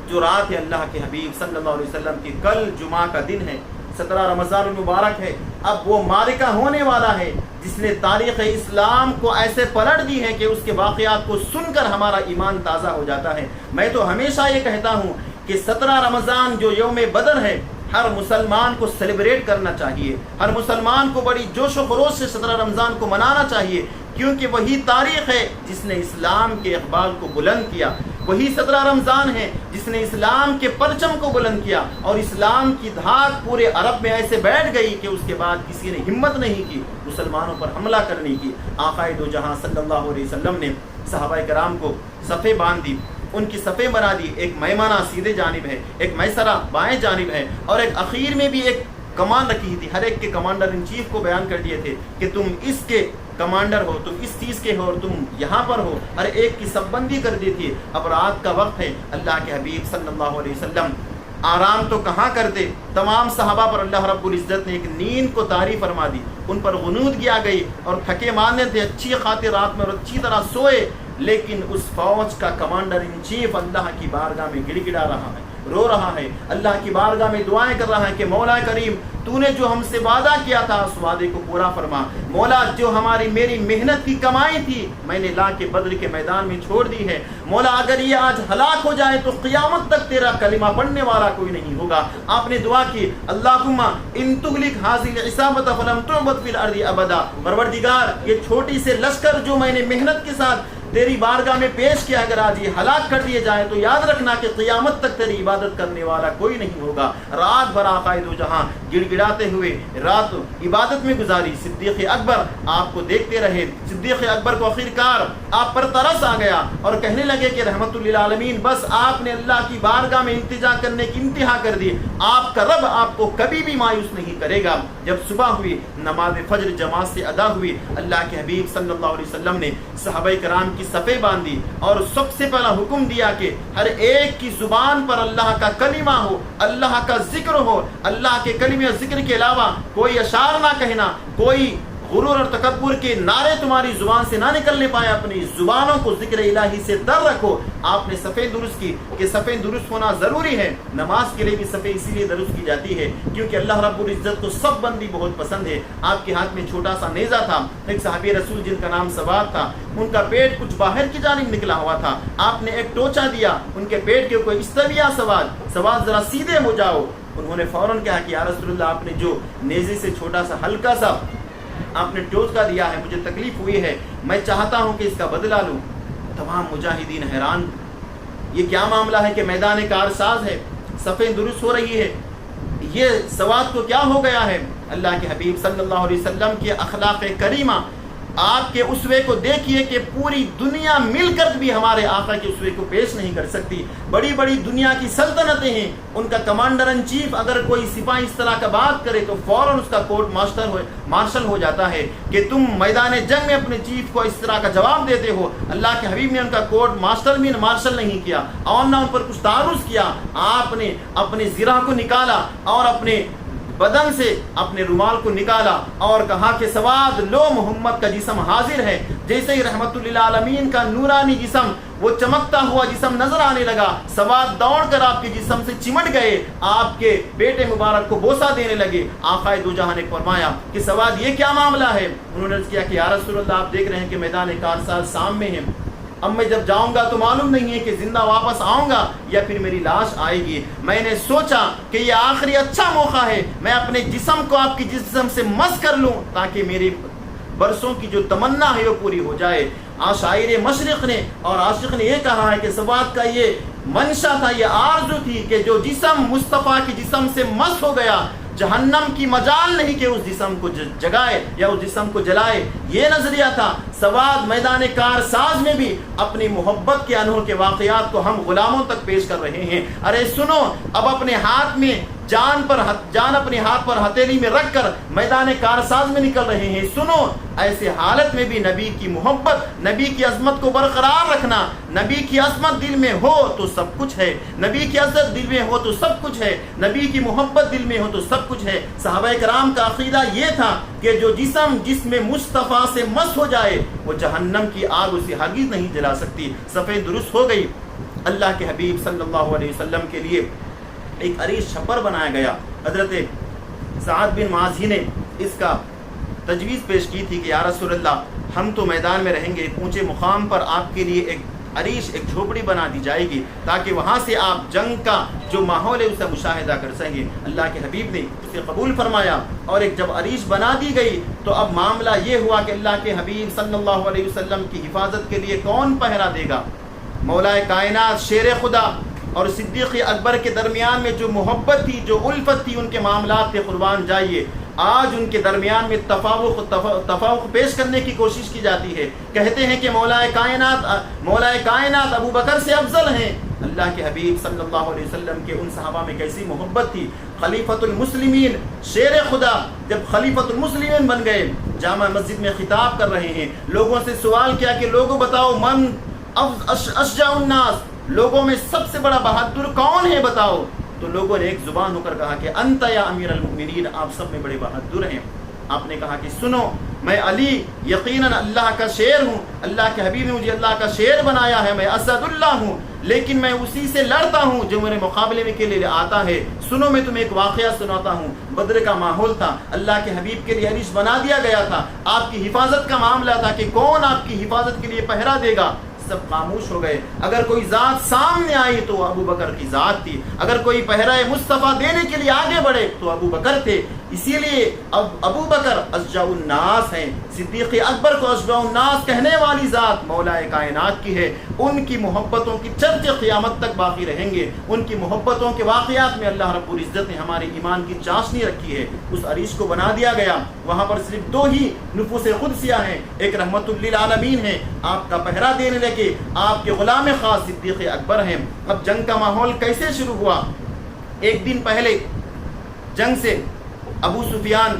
[SPEAKER 1] جو رات ہے اللہ کے حبیب صلی اللہ علیہ وسلم کی، کل جمعہ کا دن ہے، 17 رمضان المبارک ہے۔ اب وہ معرکہ ہونے والا ہے جس نے تاریخ اسلام کو ایسے پلٹ دی ہے کہ اس کے واقعات کو سن کر ہمارا ایمان تازہ ہو جاتا ہے۔ میں تو ہمیشہ یہ کہتا ہوں کہ 17 رمضان جو یوم بدر ہے، ہر مسلمان کو سیلیبریٹ کرنا چاہیے، ہر مسلمان کو بڑی جوش و خروش سے 17 رمضان کو منانا چاہیے، کیونکہ وہی تاریخ ہے جس نے اسلام کے اقبال کو بلند کیا، وہی 17 رمضان ہے جس نے اسلام کے پرچم کو بلند کیا، اور اسلام کی دھاک پورے عرب میں ایسے بیٹھ گئی کہ اس کے بعد کسی نے ہمت نہیں کی مسلمانوں پر حملہ کرنے کی۔ آقا دو جہاں صلی اللہ علیہ وسلم نے صحابہ کرام کو صفیں باندھ دی، ان کی صفیں بنا دی، ایک میمنہ سیدھے جانب ہے، ایک میسرہ بائیں جانب ہے، اور ایک اخیر میں بھی ایک کمان رکھی تھی۔ ہر ایک کے کمانڈر ان چیف کو بیان کر دیے تھے کہ تم اس کے کمانڈر ہو، تم اس چیز کے ہو، اور تم یہاں پر ہو، ہر ایک کی سب بندی کر دی تھی۔ اب رات کا وقت ہے، اللہ کے حبیب صلی اللہ علیہ وسلم آرام تو کہاں کرتے. تمام صحابہ پر اللہ رب العزت نے ایک نیند کو طاری فرما دی, ان پر غنود کیا گئی اور تھکے ماندے تھے, اچھی خاطر رات میں اور اچھی طرح سوئے. لیکن اس فوج کا کمانڈر ان چیف اللہ کی بارگاہ میں گڑ گڑا رہا ہے, رو رہا ہے, اللہ کی بارگاہ میں دعائیں کر رہا ہے کہ مولا کریم تو نے جو ہم سے وعدہ کیا تھا اس وعدے کو پورا فرما. مولا جو میری محنت کی کمائی تھی میں نے لا کے بدر کے میدان میں چھوڑ دی ہے. مولا اگر یہ آج ہلاک ہو جائے تو قیامت تک تیرا کلمہ پڑھنے والا کوئی نہیں ہوگا. آپ نے دعا کی اللہم ان تغلق حاضر عصابت فلم تعبد فی الارض ابدا. پروردگار یہ چھوٹی سے لشکر جو میں نے محنت کے ساتھ تیری بارگاہ میں پیش کیا, اگر آج یہ ہلاک کر دیے جائے تو یاد رکھنا کہ قیامت تک تیری عبادت کرنے والا کوئی نہیں ہوگا. رات بھر آقائے دو جہاں گڑ گڑاتے ہوئے رات عبادت میں گزاری. صدیق اکبر آپ کو دیکھتے رہے. صدیق اکبر کو آخرکار آپ پر ترس آ گیا اور کہنے لگے کہ رحمت للعالمین بس آپ نے اللہ کی بارگاہ میں التجا کرنے کی انتہا کر دی, آپ کا رب آپ کو کبھی بھی مایوس نہیں کرے گا. جب صبح ہوئی, نماز فجر جماعت سے ادا ہوئی, اللہ کے حبیب صلی اللہ علیہ وسلم نے صحابہ کرام کی صفیں باندھی اور سب سے پہلا حکم دیا کہ ہر ایک کی زبان پر اللہ کا کلمہ ہو, اللہ کا ذکر ہو. اللہ کے کلمے اور ذکر کے علاوہ کوئی اشعار نہ کہنا, کوئی غرور اور تکبر کے نعرے تمہاری زبان سے نہ نکلنے پائے. اپنی زبانوں کو ذکر الہی سے در رکھو. آپ نے صفیں درست کی کہ صفیں درست ہونا ضروری ہے. نماز کے لیے بھی صفیں اسی لیے درست کی جاتی ہے کیونکہ اللہ رب العزت کو سب بندی بہت پسند ہے. آپ کے ہاتھ میں چھوٹا سا نیزہ تھا. ایک صحابی رسول جن کا نام سواد تھا, ان کا پیٹ کچھ باہر کی جانب نکلا ہوا تھا. آپ نے ایک ٹوچا دیا ان کے پیٹ کے اوپر, استویا سواد ذرا سیدھے ہو جاؤ. انہوں نے فوراً کہا کہ یا رسول اللہ آپ نے جو نیزے سے چھوٹا سا ہلکا سا آپ نے ٹوچا دیا ہے, مجھے تکلیف ہوئی ہے, میں چاہتا ہوں کہ اس کا بدلہ لوں. تمام مجاہدین حیران, یہ کیا معاملہ ہے کہ میدان کارساز ہے, صفیں درست ہو رہی ہے, یہ سواد کو کیا ہو گیا ہے. اللہ کے حبیب صلی اللہ علیہ وسلم کے اخلاق کریمہ, آپ کے اسوے کو دیکھیے کہ پوری دنیا مل کر بھی ہمارے آقا کے اسوے کو پیش نہیں کر سکتی. بڑی بڑی دنیا کی سلطنتیں ہیں, ان کا کمانڈر ان چیف اگر کوئی سپاہی اس طرح کا بات کرے تو فوراً اس کا کورٹ مارشل ہو جاتا ہے کہ تم میدان جنگ میں اپنے چیف کو اس طرح کا جواب دیتے ہو. اللہ کے حبیب نے ان کا کورٹ مارشل نہیں کیا اور نہ ان پر کچھ تعرض کیا. آپ نے اپنے زرہ کو نکالا اور اپنے بدن سے اپنے رومال کو نکالا اور کہا کہ سواد لو محمد کا جسم حاضر ہے. جیسے ہی رحمت للعالمین کا نورانی جسم, وہ چمکتا ہوا جسم نظر آنے لگا, سواد دوڑ کر آپ کے جسم سے چمٹ گئے, آپ کے بیٹے مبارک کو بوسہ دینے لگے. آقائے دو جہاں نے فرمایا کہ سواد یہ کیا معاملہ ہے. انہوں نے عرض کیا کہ یا رسول اللہ آپ دیکھ رہے ہیں کہ میدان کارساز شام میں ہے, اب میں جب جاؤں گا تو معلوم نہیں ہے کہ زندہ واپس آؤں گا یا پھر میری لاش آئے گی. میں نے سوچا کہ یہ آخری اچھا موقع ہے, میں اپنے جسم کو آپ کے جسم سے مس کر لوں تاکہ میری برسوں کی جو تمنا ہے وہ پوری ہو جائے. شاعر مشرق نے اور عاشق نے یہ کہا ہے کہ سواد کا یہ منشا تھا, یہ آرزو تھی کہ جو جسم مصطفیٰ کے جسم سے مس ہو گیا, جہنم کی مجال نہیں کہ اس جسم کو جگائے یا اس جسم کو جلائے. یہ نظریہ تھا. سواد میدان کارساز میں بھی اپنی محبت کے انہوں کے واقعات کو ہم غلاموں تک پیش کر رہے ہیں. ارے سنو, اب اپنے ہاتھ میں جان اپنے ہاتھ پر ہتھیلی میں رکھ کر میدان کارساز میں نکل رہے ہیں. سنو, ایسے حالت میں بھی نبی کی محبت, نبی کی عظمت کو برقرار رکھنا. نبی کی عظمت دل میں ہو تو سب کچھ ہے, نبی کی عزت دل میں ہو تو سب کچھ ہے, نبی کی محبت دل میں ہو تو سب کچھ ہے. صحابہ کرام کا عقیدہ یہ تھا کہ جو جسم میں مصطفیٰ سے مس ہو جائے وہ جہنم کی آگ اسے ہرگز نہیں جلا سکتی. صفیں درست ہو گئی. اللہ کے حبیب صلی اللہ علیہ وسلم کے لیے ایک عریض چھپر بنایا گیا. حضرت سعد بن معاذ نے اس کا تجویز پیش کی تھی کہ یا رسول اللہ ہم تو میدان میں رہیں گے, ایک اونچے مقام پر آپ کے لیے ایک عریش, ایک جھوپڑی بنا دی جائے گی تاکہ وہاں سے آپ جنگ کا جو ماحول ہے اسے مشاہدہ کر سکیں. اللہ کے حبیب نے اسے قبول فرمایا اور ایک جب عریش بنا دی گئی تو اب معاملہ یہ ہوا کہ اللہ کے حبیب صلی اللہ علیہ وسلم کی حفاظت کے لیے کون پہرا دے گا. مولا کائنات شیر خدا اور صدیق اکبر کے درمیان میں جو محبت تھی, جو الفت تھی, ان کے معاملات کے قربان جائیے. آج ان کے درمیان میں تفاوق پیش کرنے کی کوشش کی جاتی ہے. کہتے ہیں کہ مولا کائنات ابو بکر سے افضل ہیں. اللہ کے حبیب صلی اللہ علیہ وسلم کے ان صحابہ میں کیسی محبت تھی. خلیفۃ المسلمین شیر خدا جب خلیفۃ المسلمین بن گئے, جامع مسجد میں خطاب کر رہے ہیں, لوگوں سے سوال کیا کہ لوگوں بتاؤ من اشجع الناس, لوگوں میں سب سے بڑا بہادر کون ہے بتاؤ. تو لوگوں نے ایک زبان ہو کر کہا کہ انت یا امیر المؤمنین، آپ سب میں بڑے بہادر ہیں۔ آپ نے کہا کہ سنو، میں علی یقیناً اللہ کا شیر ہوں، اللہ کے حبیب نے مجھے اللہ کا شیر بنایا ہے، میں اسد اللہ ہوں، لیکن میں اسی سے لڑتا ہوں جو میرے مقابلے میں کے لیے آتا ہے۔ سنو میں تمہیں ایک واقعہ سناتا ہوں۔ بدر کا ماحول تھا، اللہ کے حبیب کے لیے عرش بنا دیا گیا تھا، آپ کی حفاظت کا معاملہ تھا کہ کون آپ کی حفاظت کے لیے پہرا دے گا۔ سب خاموش ہو گئے۔ اگر کوئی ذات سامنے آئی تو ابو بکر کی ذات تھی، اگر کوئی پہرہ مصطفیٰ دینے کے لیے آگے بڑھے تو ابو بکر تھے۔ اسی لیے اب ابو بکر اشجع الناس ہیں، صدیق اکبر کو اشجع الناس کہنے والی ذات مولا کائنات کی ہے۔ ان کی محبتوں کی چرچے قیامت تک باقی رہیں گے، ان کی محبتوں کے واقعات میں اللہ رب العزت نے ہمارے ایمان کی چاشنی رکھی ہے۔ اس عرش کو بنا دیا گیا، وہاں پر صرف دو ہی نفوس قدسیہ ہیں، ایک رحمت للعالمین ہے، آپ کا پہرا دینے لگے، آپ کے غلام خاص صدیق اکبر ہیں۔ اب جنگ کا ماحول کیسے شروع ہوا؟ ایک دن پہلے جنگ سے ابو سفیان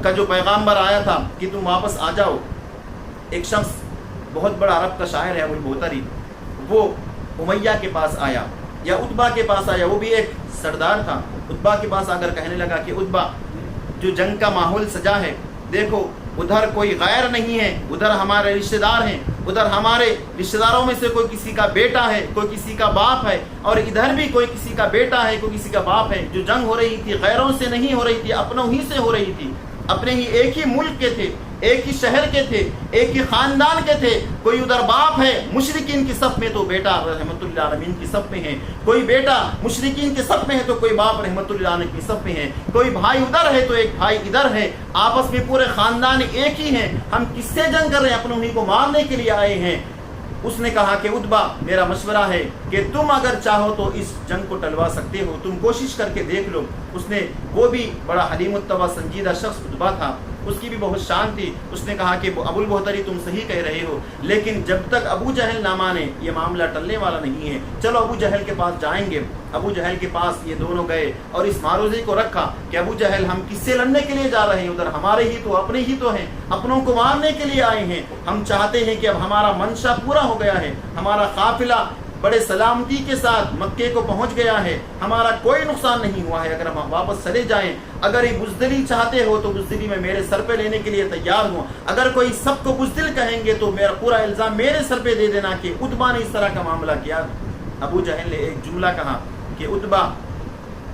[SPEAKER 1] کا جو پیغامبر آیا تھا کہ تم واپس آ جاؤ، ایک شخص بہت بڑا عرب کا شاعر ہے ابو البختری، وہ امیہ کے پاس آیا یا عتبہ کے پاس آیا، وہ بھی ایک سردار تھا۔ عتبہ کے پاس آ کر کہنے لگا کہ عتبہ، جو جنگ کا ماحول سجا ہے، دیکھو ادھر کوئی غیر نہیں ہے، ادھر ہمارے رشتہ دار ہیں، ادھر ہمارے رشتہ داروں میں سے کوئی کسی کا بیٹا ہے، کوئی کسی کا باپ ہے، اور ادھر بھی کوئی کسی کا بیٹا ہے، کوئی کسی کا باپ ہے۔ جو جنگ ہو رہی تھی غیروں سے نہیں ہو رہی تھی، اپنوں ہی سے ہو رہی تھی، اپنے ہی ایک ہی ملک کے تھے، ایک ہی شہر کے تھے، ایک ہی خاندان کے تھے۔ کوئی ادھر باپ ہے مشرکین کی صف میں تو بیٹا رحمت اللہ عالمین کی صف میں ہے، کوئی بیٹا مشرکین کے صف میں ہے تو کوئی باپ رحمت اللہ عالمین کی صف میں ہے، کوئی بھائی ادھر ہے تو ایک بھائی ادھر ہے، آپس میں پورے خاندان ایک ہی ہیں، ہم کس سے جنگ کر رہے ہیں؟ اپنوں ہی کو مارنے کے لیے آئے ہیں۔ اس نے کہا کہ عتبہ، میرا مشورہ ہے کہ تم اگر چاہو تو اس جنگ کو ٹلوا سکتے ہو، تم کوشش کر کے دیکھ لو۔ اس نے، وہ بھی بڑا حلیم الطبع سنجیدہ شخص عتبہ تھا، اس کی بھی بہت شان تھی۔ اس نے کہا کہ ابو البختری تم صحیح کہہ رہے ہو، لیکن جب تک ابو جہل نہ مانے یہ معاملہ ٹلنے والا نہیں ہے، چلو ابو جہل کے پاس جائیں گے۔ ابو جہل کے پاس یہ دونوں گئے اور اس معروضے کو رکھا کہ ابو جہل، ہم کس سے لڑنے کے لیے جا رہے ہیں؟ ادھر ہمارے ہی تو اپنے ہی تو ہیں، اپنوں کو مارنے کے لیے آئے ہیں۔ ہم چاہتے ہیں کہ اب ہمارا منشا پورا ہو گیا ہے، ہمارا قافلہ بڑے سلامتی کے ساتھ مکے کو پہنچ گیا ہے، ہمارا کوئی نقصان نہیں ہوا ہے، اگر ہم واپس چلے جائیں، اگر یہ بزدلی چاہتے ہو تو بزدلی میں میرے سر پہ لینے کے لیے تیار ہوں، اگر کوئی سب کو بزدل کہیں گے تو میرا پورا الزام میرے سر پہ دے دینا کہ عتبہ نے اس طرح کا معاملہ کیا۔ ابو جہل نے ایک جملہ کہا کہ عتبہ،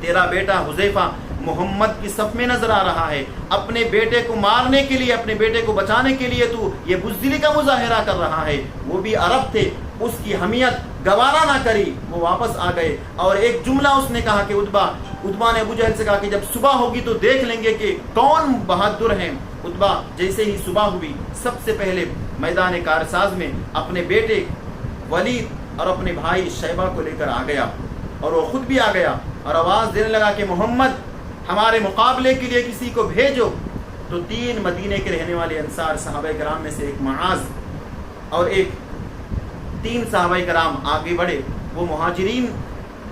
[SPEAKER 1] تیرا بیٹا حذیفہ محمد کی صف میں نظر آ رہا ہے، اپنے بیٹے کو مارنے کے لیے، اپنے بیٹے کو بچانے کے لیے تو یہ بزدلی کا مظاہرہ کر رہا ہے۔ وہ بھی عرب تھے، اس کی حمیت گوارا نہ کری، وہ واپس آ گئے اور ایک جملہ اس نے کہا کہ عتبہ نے ابو جہل سے کہا کہ جب صبح ہوگی تو دیکھ لیں گے کہ کون بہادر ہیں۔ عتبہ جیسے ہی صبح ہوئی، سب سے پہلے میدان کارساز میں اپنے بیٹے ولید اور اپنے بھائی شیبہ کو لے کر آ گیا، اور وہ خود بھی آ گیا اور آواز دینے لگا کہ محمد، ہمارے مقابلے کے لیے کسی کو بھیجو۔ تو 3 مدینے کے رہنے والے انصار صحابہ کرام میں سے ایک معاذ اور 3 صحابہ کرام آگے بڑھے۔ وہ مہاجرین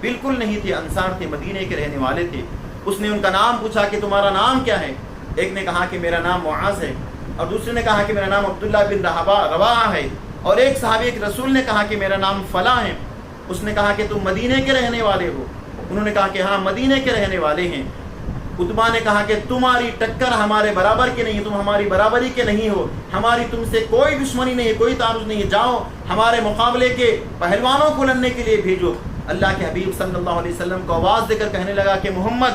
[SPEAKER 1] بالکل نہیں تھے، انصار تھے، مدینے کے رہنے والے تھے۔ اس نے ان کا نام پوچھا کہ تمہارا نام کیا ہے؟ ایک نے کہا کہ میرا نام معاذ ہے، اور دوسرے نے کہا کہ میرا نام عبداللہ بن رواحہ ہے، اور ایک صحابی کے رسول نے کہا کہ میرا نام فلاں ہے۔ اس نے کہا کہ تم مدینے کے رہنے والے ہو؟ انہوں نے کہا کہ ہاں مدینے کے رہنے والے ہیں۔ عتبہ نے کہا کہ تمہاری ٹکر ہمارے برابر کی نہیں، تم ہماری برابری کے نہیں ہو، ہماری تم سے کوئی دشمنی نہیں ہے، کوئی تعارض نہیں ہے، جاؤ ہمارے مقابلے کے پہلوانوں کو لڑنے کے لیے بھیجو۔ اللہ کے حبیب صلی اللہ علیہ وسلم کو آواز دے کر کہنے لگا کہ محمد،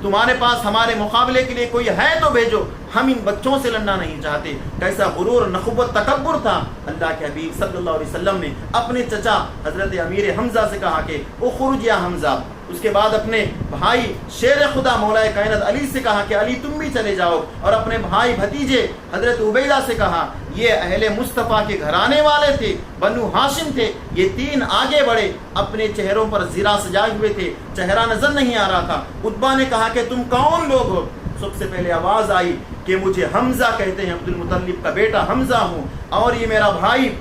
[SPEAKER 1] تمہارے پاس ہمارے مقابلے کے لیے کوئی ہے تو بھیجو، ہم ان بچوں سے لڑنا نہیں چاہتے۔ کیسا غرور، نخوت، تکبر تھا۔ اللہ کے حبیب صلی اللہ علیہ وسلم نے اپنے چچا حضرت امیر حمزہ سے کہا کہ اخرج یا حمزہ۔ اس کے بعد اپنے بھائی شیر خدا مولا کائنات علی سے کہا کہ علی تم بھی چلے جاؤ، اور اپنے بھائی بھتیجے حضرت عبیدہ سے کہا، یہ اہل مصطفیٰ کے گھرانے والے تھے، بنو ہاشم تھے، یہ 3 آگے بڑھے، اپنے چہروں پر زرہ سجائے ہوئے تھے، چہرہ نظر نہیں آ رہا تھا۔ عتبہ نے کہا کہ تم کون لوگ ہو؟ سب سے پہلے آواز آئی کہ مجھے حمزہ کہتے ہیں، عبد المطلب کا بیٹا حمزہ ہوں، اور یہ میرا بھائی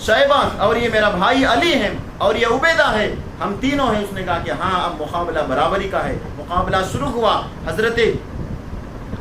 [SPEAKER 1] شیبہ، اور یہ میرا بھائی علی ہے، اور یہ عبیدہ ہے، ہم تینوں ہیں۔ اس نے کہا کہ ہاں اب مقابلہ برابری کا ہے۔ مقابلہ شروع ہوا، حضرت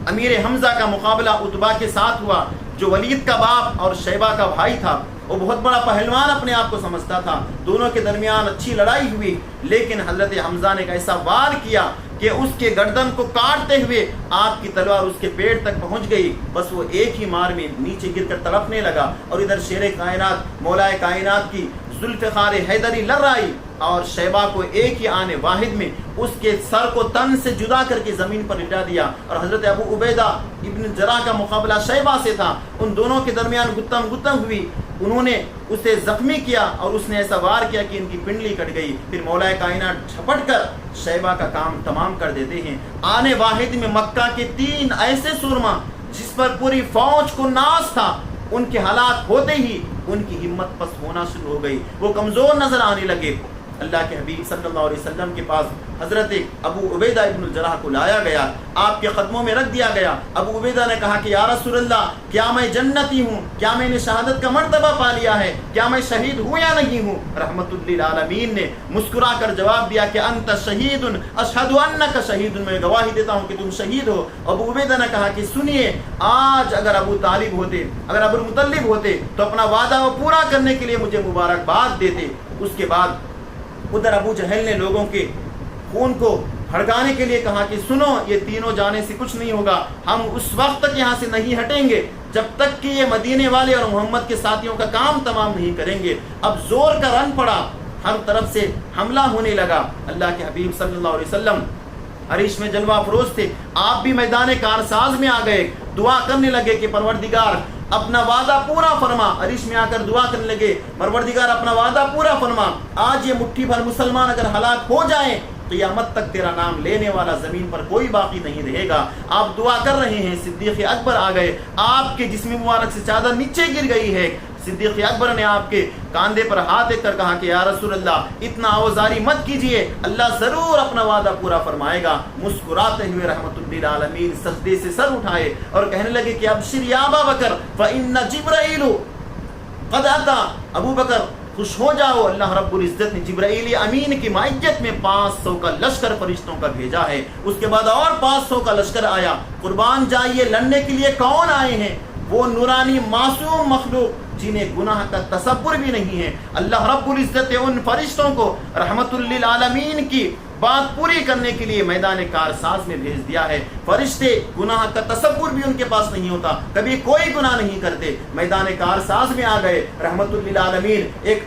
[SPEAKER 1] امیر حمزہ کا مقابلہ عتبہ کے ساتھ ہوا۔ جو ولید کا باپ اور شیبہ کا بھائی تھا، وہ بہت بڑا پہلوان اپنے آپ کو سمجھتا تھا. دونوں کے درمیان اچھی لڑائی ہوئی، لیکن حضرت حمزہ نے ایک ایسا وار کیا کہ اس کے گردن کو کاٹتے ہوئے آپ کی تلوار اس کے پیٹ تک پہنچ گئی. بس وہ ایک ہی مار میں نیچے گر کر تڑپنے لگا، اور ادھر شیر کائنات مولا کائنات کی ذوالفقار حیدری لڑ آئی اور شیبہ کو ایک ہی آنے واحد میں اس کے سر کو تن سے جدا کر کے زمین پر لٹا دیا. اور حضرت ابو عبیدہ ابن جراح کا مقابلہ شیبہ سے تھا. ان دونوں کے درمیان گتم ہوئی. انہوں نے اسے زخمی کیا اور اس نے ایسا وار کیا کہ ان کی پنڈلی کٹ گئی. پھر مولا کائنات جھپٹ کر شیبہ کا کام تمام کر دیتے ہیں. آنے واحد میں مکہ کے 3 ایسے سورما جس پر پوری فوج کو ناز تھا، ان کے حالات ہوتے ہی ان کی ہمت پست ہونا شروع ہو گئی، وہ کمزور نظر آنے لگے. اللہ کے حبیب صلی اللہ علیہ وسلم کے پاس حضرت ابو عبیدہ ابن الجراح کو لایا گیا، آپ کے قدموں میں رکھ دیا گیا. ابو عبیدہ نے کہا کہ یا رسول اللہ، کیا میں جنتی ہوں؟ کیا میں نے شہادت کا مرتبہ پا لیا ہے؟ کیا میں شہید ہوں یا نہیں ہوں؟ رحمت للعالمین نے مسکرا کر جواب دیا کہ انت شہید اشہد انک شہید، میں گواہی دیتا ہوں کہ تم شہید ہو. ابو عبیدہ نے کہا کہ سنیے، آج اگر ابو طالب ہوتے، اگر ابو المطلب ہوتے تو اپنا وعدہ وہ پورا کرنے کے لیے مجھے مبارکباد دیتے. اس کے بعد ادھر ابو جہل نے لوگوں کے خون کو بھڑکانے کے لیے کہا کہ سنو، یہ تینوں جانے سے کچھ نہیں ہوگا، ہم اس وقت تک یہاں سے نہیں ہٹیں گے جب تک کہ یہ مدینے والے اور محمد کے ساتھیوں کا کام تمام نہیں کریں گے. اب زور کا رن پڑا، ہر طرف سے حملہ ہونے لگا. اللہ کے حبیب صلی اللہ علیہ وسلم عرش میں جلوہ افروز تھے، آپ بھی میدان کارساز میں آ گئے، دعا کرنے لگے کہ پروردگار اپنا وعدہ پورا فرما. عرش میں آ کر دعا کرنے لگے، پروردگار اپنا وعدہ پورا فرما. آج یہ مٹھی بھر مسلمان اگر ہلاک ہو جائیں، قیامت تک تیرا نام لینے والا زمین پر کوئی باقی نہیں رہے گا. آپ دعا کر رہے ہیں، صدیق اکبر آ گئے، آپ کے جسم مبارک سے چادر نیچے گر گئی ہے. صدیق اکبر نے آپ کے کاندھے پر ہاتھ دے کر کہا کہ یا رسول اللہ، اتنا آوازاری مت کیجئے، اللہ ضرور اپنا وعدہ پورا فرمائے گا. مسکراتے ہوئے رحمت للعالمین سجدے سے سر اٹھائے اور کہنے لگے کہ ابشر یا ابا بکر فإن جبرائیل قد اتی. ابو بکر خوش ہو جاؤ، اللہ رب العزت نے جبرائیل امین کی معیت میں 500 کا لشکر فرشتوں کا بھیجا ہے. اس کے بعد اور 500 کا لشکر آیا. قربان جائیے، لڑنے کے لیے کون آئے ہیں؟ وہ نورانی معصوم مخلوق جنہیں گناہ کا تصور بھی نہیں ہے. اللہ رب العزت نے ان فرشتوں کو رحمت للعالمین کی بات پوری کرنے کے لیے میدان کارساز میں بھیج دیا ہے. فرشتے گناہ کا تصور بھی ان کے پاس نہیں ہوتا، کبھی کوئی گناہ نہیں کرتے. میدان کارساز میں آ گئے رحمت للعالمین. ایک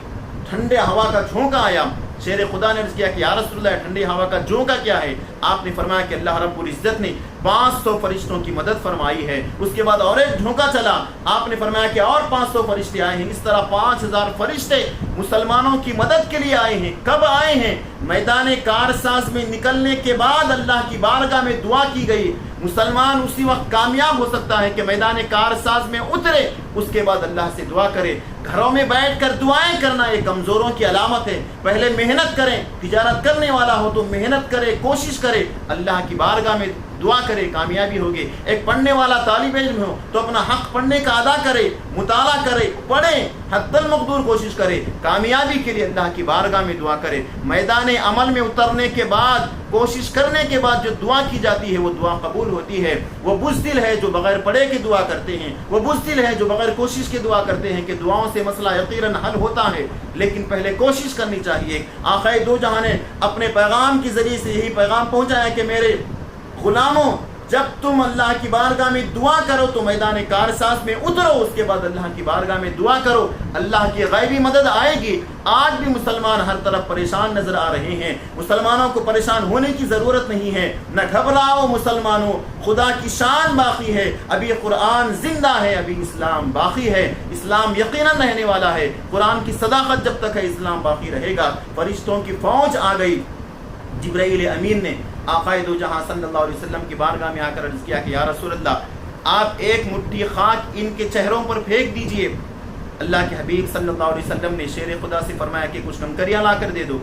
[SPEAKER 1] ٹھنڈے ہوا کا جھونکا آیا. شیر خدا نے عرض کیا کہ یا رسول اللہ، ٹھنڈی ہوا کا جھونکا کیا ہے؟ آپ نے فرمایا کہ اللہ رب العزت نے 500 فرشتوں کی مدد فرمائی ہے. اس کے بعد اور ایک جھونکا چلا، آپ نے فرمایا کہ اور 500 فرشتے آئے ہیں. اس طرح 5000 فرشتے مسلمانوں کی مدد کے لیے آئے ہیں. کب آئے ہیں؟ میدان کارساز میں نکلنے کے بعد اللہ کی بارگاہ میں دعا کی گئی. مسلمان اسی وقت کامیاب ہو سکتا ہے کہ میدان کارساز میں اترے، اس کے بعد اللہ سے دعا کرے. گھروں میں بیٹھ کر دعائیں کرنا یہ کمزوروں کی علامت ہے. پہلے محنت کریں، تجارت کرنے والا ہو تو محنت کرے، کوشش کرے، اللہ کی بارگاہ میں دعا کرے، کامیابی ہوگی. ایک پڑھنے والا طالب علم ہو تو اپنا حق پڑھنے کا ادا کرے، مطالعہ کرے، پڑھے، حد المقدور کوشش کرے، کامیابی کے لیے اللہ کی بارگاہ میں دعا کرے. میدان عمل میں اترنے کے بعد، کوشش کرنے کے بعد جو دعا کی جاتی ہے وہ دعا قبول ہوتی ہے. وہ بزدل ہے جو بغیر پڑھے کے دعا کرتے ہیں، وہ بزدل ہے جو بغیر کوشش کے دعا کرتے ہیں کہ دعاؤں سے مسئلہ یقیناً حل ہوتا ہے، لیکن پہلے کوشش کرنی چاہیے. آقا دو جہاں نے اپنے پیغام کے ذریعے سے یہی پیغام پہنچایا کہ میرے غلاموں، جب تم اللہ کی بارگاہ میں دعا کرو تو میدان کارساز میں اترو، اس کے بعد اللہ کی بارگاہ میں دعا کرو، اللہ کی غیبی مدد آئے گی. آج بھی مسلمان ہر طرف پریشان نظر آ رہے ہیں. مسلمانوں کو پریشان ہونے کی ضرورت نہیں ہے. نہ گھبراؤ مسلمانوں، خدا کی شان باقی ہے. ابھی قرآن زندہ ہے، ابھی اسلام باقی ہے. اسلام یقیناً رہنے والا ہے. قرآن کی صداقت جب تک ہے، اسلام باقی رہے گا. فرشتوں کی فوج آ گئی. جبرائیل امین نے آقا دو جہاں صلی اللہ علیہ وسلم کی بارگاہ میں آ کر عرض کیا کہ یا رسول اللہ، آپ ایک مٹھی خاک ان کے چہروں پر پھینک دیجئے. اللہ کے حبیب صلی اللہ علیہ وسلم نے شیر خدا سے فرمایا کہ کچھ کنکریاں لا کر دے دو.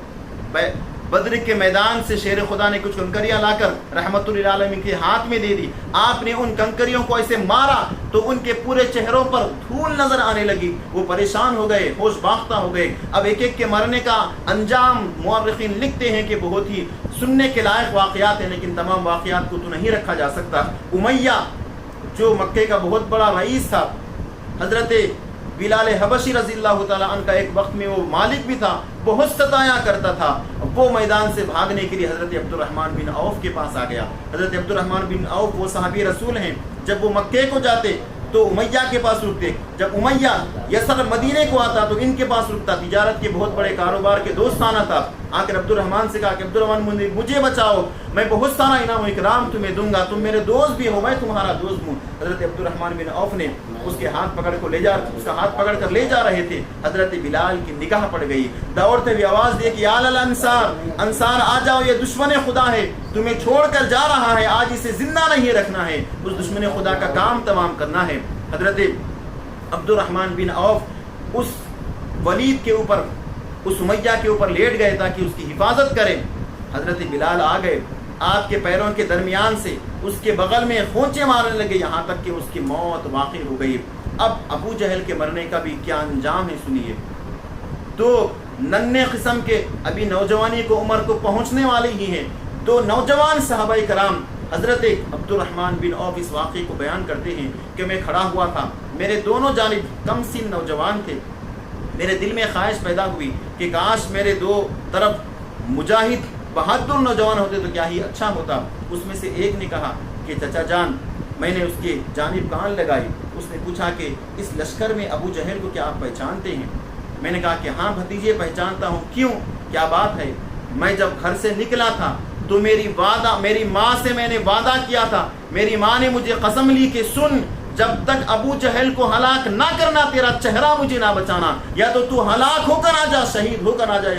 [SPEAKER 1] بدر کے میدان سے شیر خدا نے کچھ کنکریاں لا کر رحمت للعالمین کے ہاتھ میں دے دی. آپ نے ان کنکریوں کو ایسے مارا تو ان کے پورے چہروں پر دھول نظر آنے لگی. وہ پریشان ہو گئے، ہوش باختہ ہو گئے. اب ایک ایک کے مرنے کا انجام مورخین لکھتے ہیں کہ بہت ہی سننے کے لائق واقعات ہیں، لیکن تمام واقعات کو تو نہیں رکھا جا سکتا. امیہ جو مکے کا بہت بڑا رئیس تھا، حضرت بلال حبشی رضی اللہ تعالیٰ عنہ کا ایک وقت میں وہ مالک بھی تھا، بہت ستایا کرتا تھا، وہ میدان سے بھاگنے کے لیے حضرت عبد الرحمن بن عوف کے پاس آ گیا۔ حضرت عبد الرحمن بن عوف وہ صحابی رسول ہیں، جب وہ مکے کو جاتے تو امیہ کے پاس رکتے، جب امیہ یسر مدینے کو آتا تو ان کے پاس رکتا، تجارت کے بہت بڑے کاروبار کے دوستانہ تھا۔ آ کر عبد الرحمن سے کہا کہ عبد الرحمن مجھے بچاؤ، میں بہت سارا انعام و اکرام تمہیں دوں گا، تم میرے دوست بھی ہو، میں تمہارا دوست ہوں۔ حضرت عبد الرحمن بن عوف نے اس کے ہاتھ پکڑ اس کا ہاتھ پکڑ کر لے جا رہے تھے، حضرت بلال کی نگاہ پڑ گئی، دوڑتے ہوئے آواز دی کہ یا الانصار، انصار آ جاؤ، یہ دشمن خدا ہے، تمہیں چھوڑ کر جا رہا ہے، آج اسے زندہ نہیں رکھنا ہے، اس دشمن خدا کا کام تمام کرنا ہے۔ حضرت عبد الرحمن بن عوف اس ولید کے اوپر، اس امیہ کے اوپر لیٹ گئے تاکہ اس کی حفاظت کریں۔ حضرت بلال آ گئے، آپ کے پیروں کے درمیان سے اس کے بغل میں کھونچے مارنے لگے، یہاں تک کہ اس کی موت واقع ہو گئی۔ اب ابو جہل کے مرنے کا بھی کیا انجام ہے سنیے۔ دو ننھے قسم کے، ابھی نوجوانی کو عمر کو پہنچنے والے ہی ہیں، دو نوجوان صحابہ کرام حضرت عبد الرحمن بن عوف اس واقعے کو بیان کرتے ہیں کہ میں کھڑا ہوا تھا، میرے دونوں جانب کم سن نوجوان تھے، میرے دل میں خواہش پیدا ہوئی کہ کاش میرے دو طرف مجاہد بہادر نوجوان ہوتے تو کیا ہی اچھا ہوتا۔ اس میں سے ایک نے کہا کہ چچا جان، میں نے اس کے جانب کان لگائی، اس نے پوچھا کہ اس لشکر میں ابو جہل کو کیا آپ پہچانتے ہیں؟ میں نے کہا کہ ہاں بھتیجے پہچانتا ہوں، کیوں، کیا بات ہے؟ میں جب گھر سے نکلا تھا تو میری ماں سے میں نے وعدہ کیا تھا، میری ماں نے مجھے قسم لی کہ سن، جب تک ابو جہل کو ہلاک نہ کرنا تیرا چہرہ مجھے نہ بچانا، یا تو ہلاک ہو کر آ جا، شہید ہو کر آ جا،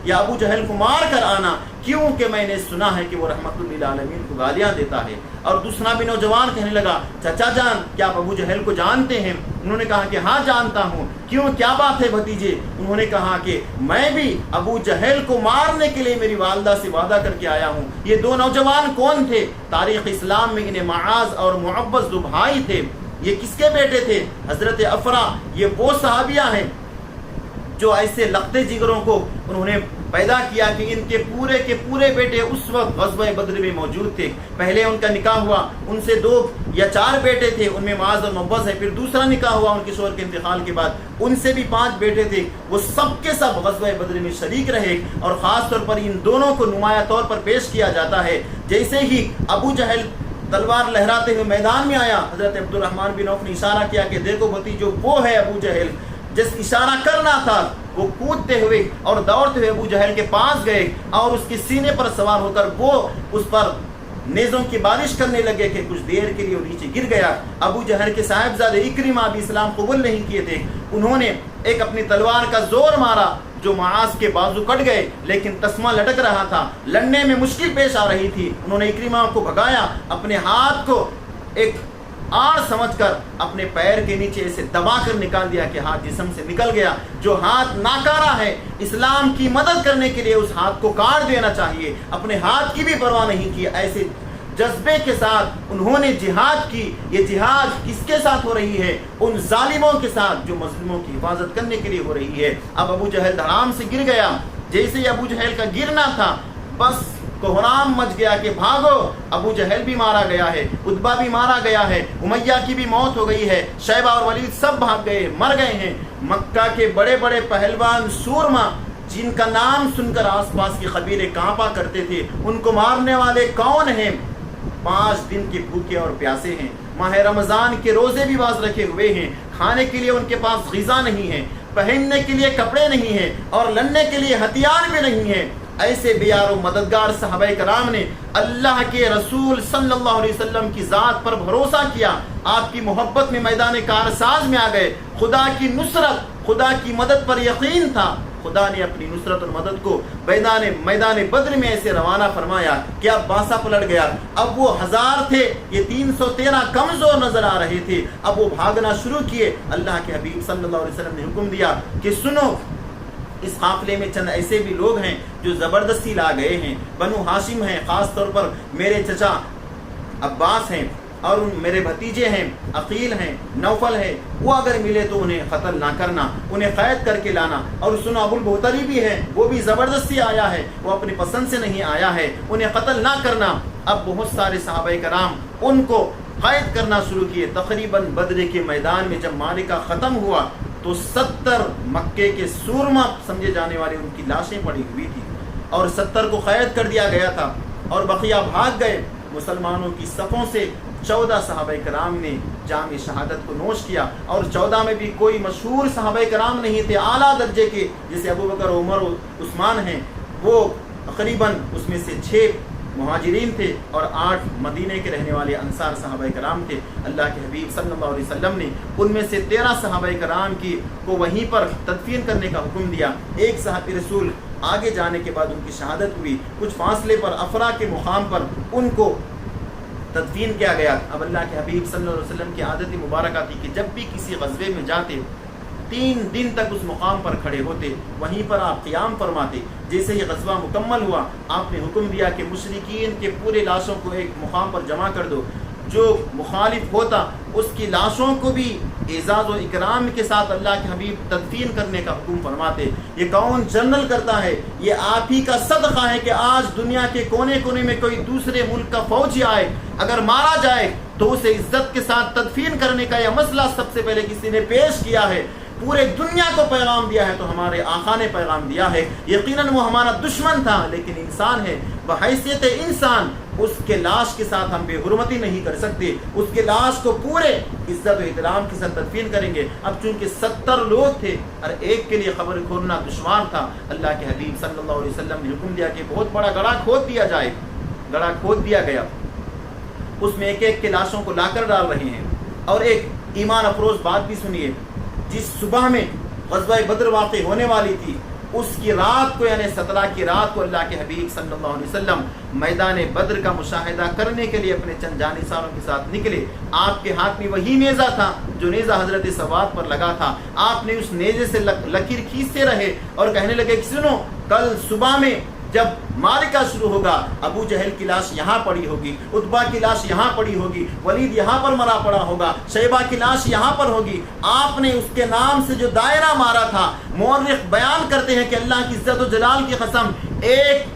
[SPEAKER 1] یا ابو جہل کو مار کر آنا، کیونکہ میں نے سنا ہے کہ وہ رحمت للعالمین کو گالیاں دیتا ہے۔ اور دوسرا بھی نوجوان کہنے لگا چچا جان، کیا آپ ابو جہل کو جانتے ہیں؟ انہوں نے کہا کہ ہاں جانتا ہوں، کیوں، کیا بات ہے بھتیجے؟ انہوں نے کہا کہ میں بھی ابو جہل کو مارنے کے لیے میری والدہ سے وعدہ کر کے آیا ہوں۔ یہ دو نوجوان کون تھے؟ تاریخ اسلام میں انہیں معاذ اور معوذ دو بھائی تھے۔ یہ کس کے بیٹے تھے؟ حضرت افرا، یہ وہ صحابیہ ہیں جو ایسے لختے جگروں کو انہوں نے پیدا کیا کہ ان کے پورے بیٹے اس وقت غزوہ بدر میں موجود تھے۔ پہلے ان کا نکاح ہوا، ان سے 2 یا 4 بیٹے تھے، ان میں معاذ اور معوذ ہے، پھر دوسرا نکاح ہوا ان کے شوہر کے انتقال کے بعد، ان سے بھی 5 بیٹے تھے، وہ سب کے سب غزوہ بدر میں شریک رہے۔ اور خاص طور پر ان دونوں کو نمایاں طور پر پیش کیا جاتا ہے۔ جیسے ہی ابو جہل تلوار لہراتے ہوئے میدان میں آیا، حضرت عبد الرحمن بن عوف نے اشارہ کیا کہ دیکھو بھتیجو، وہ ہے ابو جہل۔ جس اشارہ کرنا تھا وہ کودتے ہوئے اور دوڑتے ہوئے ابو جہل کے پاس گئے اور اس کے سینے پر سوار ہو کر وہ اس پر نیزوں کی بارش کرنے لگے کہ کچھ دیر کے لیے وہ نیچے گر گیا۔ ابو جہل کے صاحبزادے اکرمہ بھی اسلام قبول نہیں کیے تھے، انہوں نے ایک اپنی تلوار کا زور مارا جو معاذ کے بازو کٹ گئے، لیکن تسمہ لٹک رہا تھا، لڑنے میں مشکل پیش آ رہی تھی۔ انہوں نے اکرمہ کو بھگایا، اپنے ہاتھ کو ایک آڑ سمجھ کر اپنے پیر کے نیچے سے دبا کر نکال دیا کہ ہاتھ جسم سے نکل گیا۔ جو ہاتھ ناکارہ ہے، اسلام کی مدد کرنے کے لیے اس ہاتھ کو کاٹ دینا چاہیے، اپنے ہاتھ کی بھی پرواہ نہیں کی۔ ایسے جذبے کے ساتھ انہوں نے جہاد کی۔ یہ جہاد کس کے ساتھ ہو رہی ہے؟ ان ظالموں کے ساتھ جو مظلوموں کی حفاظت کرنے کے لیے ہو رہی ہے۔ اب ابو جہل دھڑام سے گر گیا، جیسے ہی ابو جہل کا گرنا تھا بس کوہرام مچ گیا کہ بھاگو، ابو جہل بھی مارا گیا ہے، عتبہ بھی مارا گیا ہے، امیہ کی بھی موت ہو گئی ہے، شیبہ اور ولید سب بھاگ گئے، مر گئے ہیں۔ مکہ کے بڑے بڑے پہلوان سورما جن کا نام سن کر آس پاس کے قبیلے کانپا کرتے تھے، ان کو مارنے والے کون ہیں؟ 5 دن کے بھوکے اور پیاسے ہیں، ماہ رمضان کے روزے بھی باز رکھے ہوئے ہیں، کھانے کے لیے ان کے پاس غذا نہیں ہے، پہننے کے لیے کپڑے نہیں ہیں، اور لڑنے کے لیے ہتھیار بھی نہیں ہیں۔ ایسے بیار و مددگار صحابہ کرام نے اللہ کے رسول صلی اللہ علیہ وسلم کی ذات پر بھروسہ کیا، آپ کی محبت میں میدان کارساز میں آ گئے، خدا کی نصرت، خدا کی مدد پر یقین تھا۔ خدا نے اپنی نصرت اور مدد کو میدان بدر میں ایسے روانہ فرمایا کہ اب باسا پلٹ گیا۔ اب وہ 1000 تھے، یہ 313 کمزور نظر آ رہے تھے، اب وہ بھاگنا شروع کیے۔ اللہ کے حبیب صلی اللہ علیہ وسلم نے حکم دیا کہ سنو، اس قافلے میں چند ایسے بھی لوگ ہیں جو زبردستی لا گئے ہیں، بنو ہاشم ہیں، خاص طور پر میرے چچا عباس ہیں، اور میرے بھتیجے ہیں، عقیل ہیں، نوفل ہیں، وہ اگر ملے تو انہیں قتل نہ کرنا، انہیں قید کر کے لانا۔ اور سنو ابو البختری بھی ہے، وہ بھی زبردستی آیا ہے، وہ اپنی پسند سے نہیں آیا ہے، انہیں قتل نہ کرنا۔ اب بہت سارے صحابہ کرام ان کو قید کرنا شروع کیے۔ تقریباً بدر کے میدان میں جب معرکہ ختم ہوا تو 70 مکے کے سورما سمجھے جانے والے ان کی لاشیں پڑی ہوئی تھی اور 70 کو قید کر دیا گیا تھا اور بقیہ بھاگ گئے۔ مسلمانوں کی صفوں سے 14 صحابہ کرام نے جام شہادت کو نوش کیا، اور 14 میں بھی کوئی مشہور صحابہ کرام نہیں تھے اعلیٰ درجے کے، جیسے ابو بکر، عمر، عثمان ہیں، وہ تقریباً اس میں سے 6 مہاجرین تھے اور 8 مدینہ کے رہنے والے انصار صحابہ کرام تھے۔ اللہ کے حبیب صلی اللہ علیہ وسلم نے ان میں سے 13 صحابہ کرام کو وہیں پر تدفین کرنے کا حکم دیا۔ ایک صحابی رسول آگے جانے کے بعد ان کی شہادت ہوئی، کچھ فاصلے پر افرا کے مقام پر ان کو تدفین کیا گیا۔ اب اللہ کے حبیب صلی اللہ علیہ وسلم کی عادت مبارکہ تھی کہ جب بھی کسی غزوے میں جاتے 3 دن تک اس مقام پر کھڑے ہوتے، وہیں پر آپ قیام فرماتے۔ جیسے ہی غزوہ مکمل ہوا، آپ نے حکم دیا کہ مشرکین کے پورے لاشوں کو ایک مقام پر جمع کر دو، جو مخالف ہوتا اس کی لاشوں کو بھی اعزاز و اکرام کے ساتھ اللہ کے حبیب تدفین کرنے کا حکم فرماتے۔ یہ کون جنرل کرتا ہے؟ یہ آپ ہی کا صدقہ ہے کہ آج دنیا کے کونے کونے میں کوئی دوسرے ملک کا فوجی آئے، اگر مارا جائے تو اسے عزت کے ساتھ تدفین کرنے کا یہ مسئلہ سب سے پہلے کسی نے پیش کیا ہے، پورے دنیا کو پیغام دیا ہے، تو ہمارے آقا نے پیغام دیا ہے۔ یقیناً وہ ہمارا دشمن تھا لیکن انسان ہے، بحیثیت انسان اس کے لاش کے ساتھ ہم بے حرمتی نہیں کر سکتے، اس کے لاش کو پورے عزت و احترام کے ساتھ تدفین کریں گے۔ اب چونکہ 70 لوگ تھے، ہر ایک کے لیے خبر کھولنا دشوار تھا، اللہ کے حبیب صلی اللہ علیہ وسلم نے حکم دیا کہ بہت بڑا گڑھا کھود دیا جائے۔ گڑھا کھود دیا گیا، اس میں ایک ایک کے لاشوں کو لا کر ڈال رہے ہیں۔ اور ایک ایمان افروز بات بھی سنیے، جس صبح میں غزوہ بدر واقع ہونے والی تھی، اس کی رات کو یعنی 17 کی رات کو اللہ کے حبیب صلی اللہ علیہ وسلم میدان بدر کا مشاہدہ کرنے کے لیے اپنے چند جانثاروں کے ساتھ نکلے۔ آپ کے ہاتھ میں وہی نیزہ تھا جو نیزہ حضرت سواد پر لگا تھا۔ آپ نے اس نیزے سے لکیر کھینچتے رہے اور کہنے لگے کہ سنو، کل صبح میں جب معرکہ شروع ہوگا، ابو جہل کی لاش یہاں پڑی ہوگی، عتبہ کی لاش یہاں پڑی ہوگی، ولید یہاں پر مرا پڑا ہوگا، شیبہ کی لاش یہاں پر ہوگی۔ آپ نے اس کے نام سے جو دائرہ مارا تھا، مورخ بیان کرتے ہیں کہ اللہ کی عزت و جلال کی قسم ایک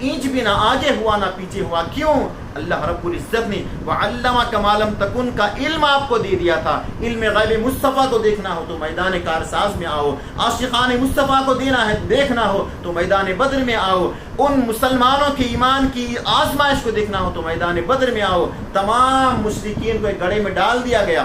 [SPEAKER 1] انچ بھی نہ آگے ہوا نہ پیچھے ہوا۔ کیوں؟ اللہ رب العزت نے وَعَلَّمَكَ مَا لَمْ تَكُنْ کا علم آپ کو دے دیا تھا۔ علم غیب مصطفیٰ کو دیکھنا ہو تو میدان کارساز میں آؤ، عاشقان مصطفیٰ کو دیکھنا ہو تو میدان بدر میں آؤ، ان مسلمانوں کے ایمان کی آزمائش کو دیکھنا ہو تو میدان بدر میں آؤ۔ تمام مشرکین کو ایک گڑھے میں ڈال دیا گیا۔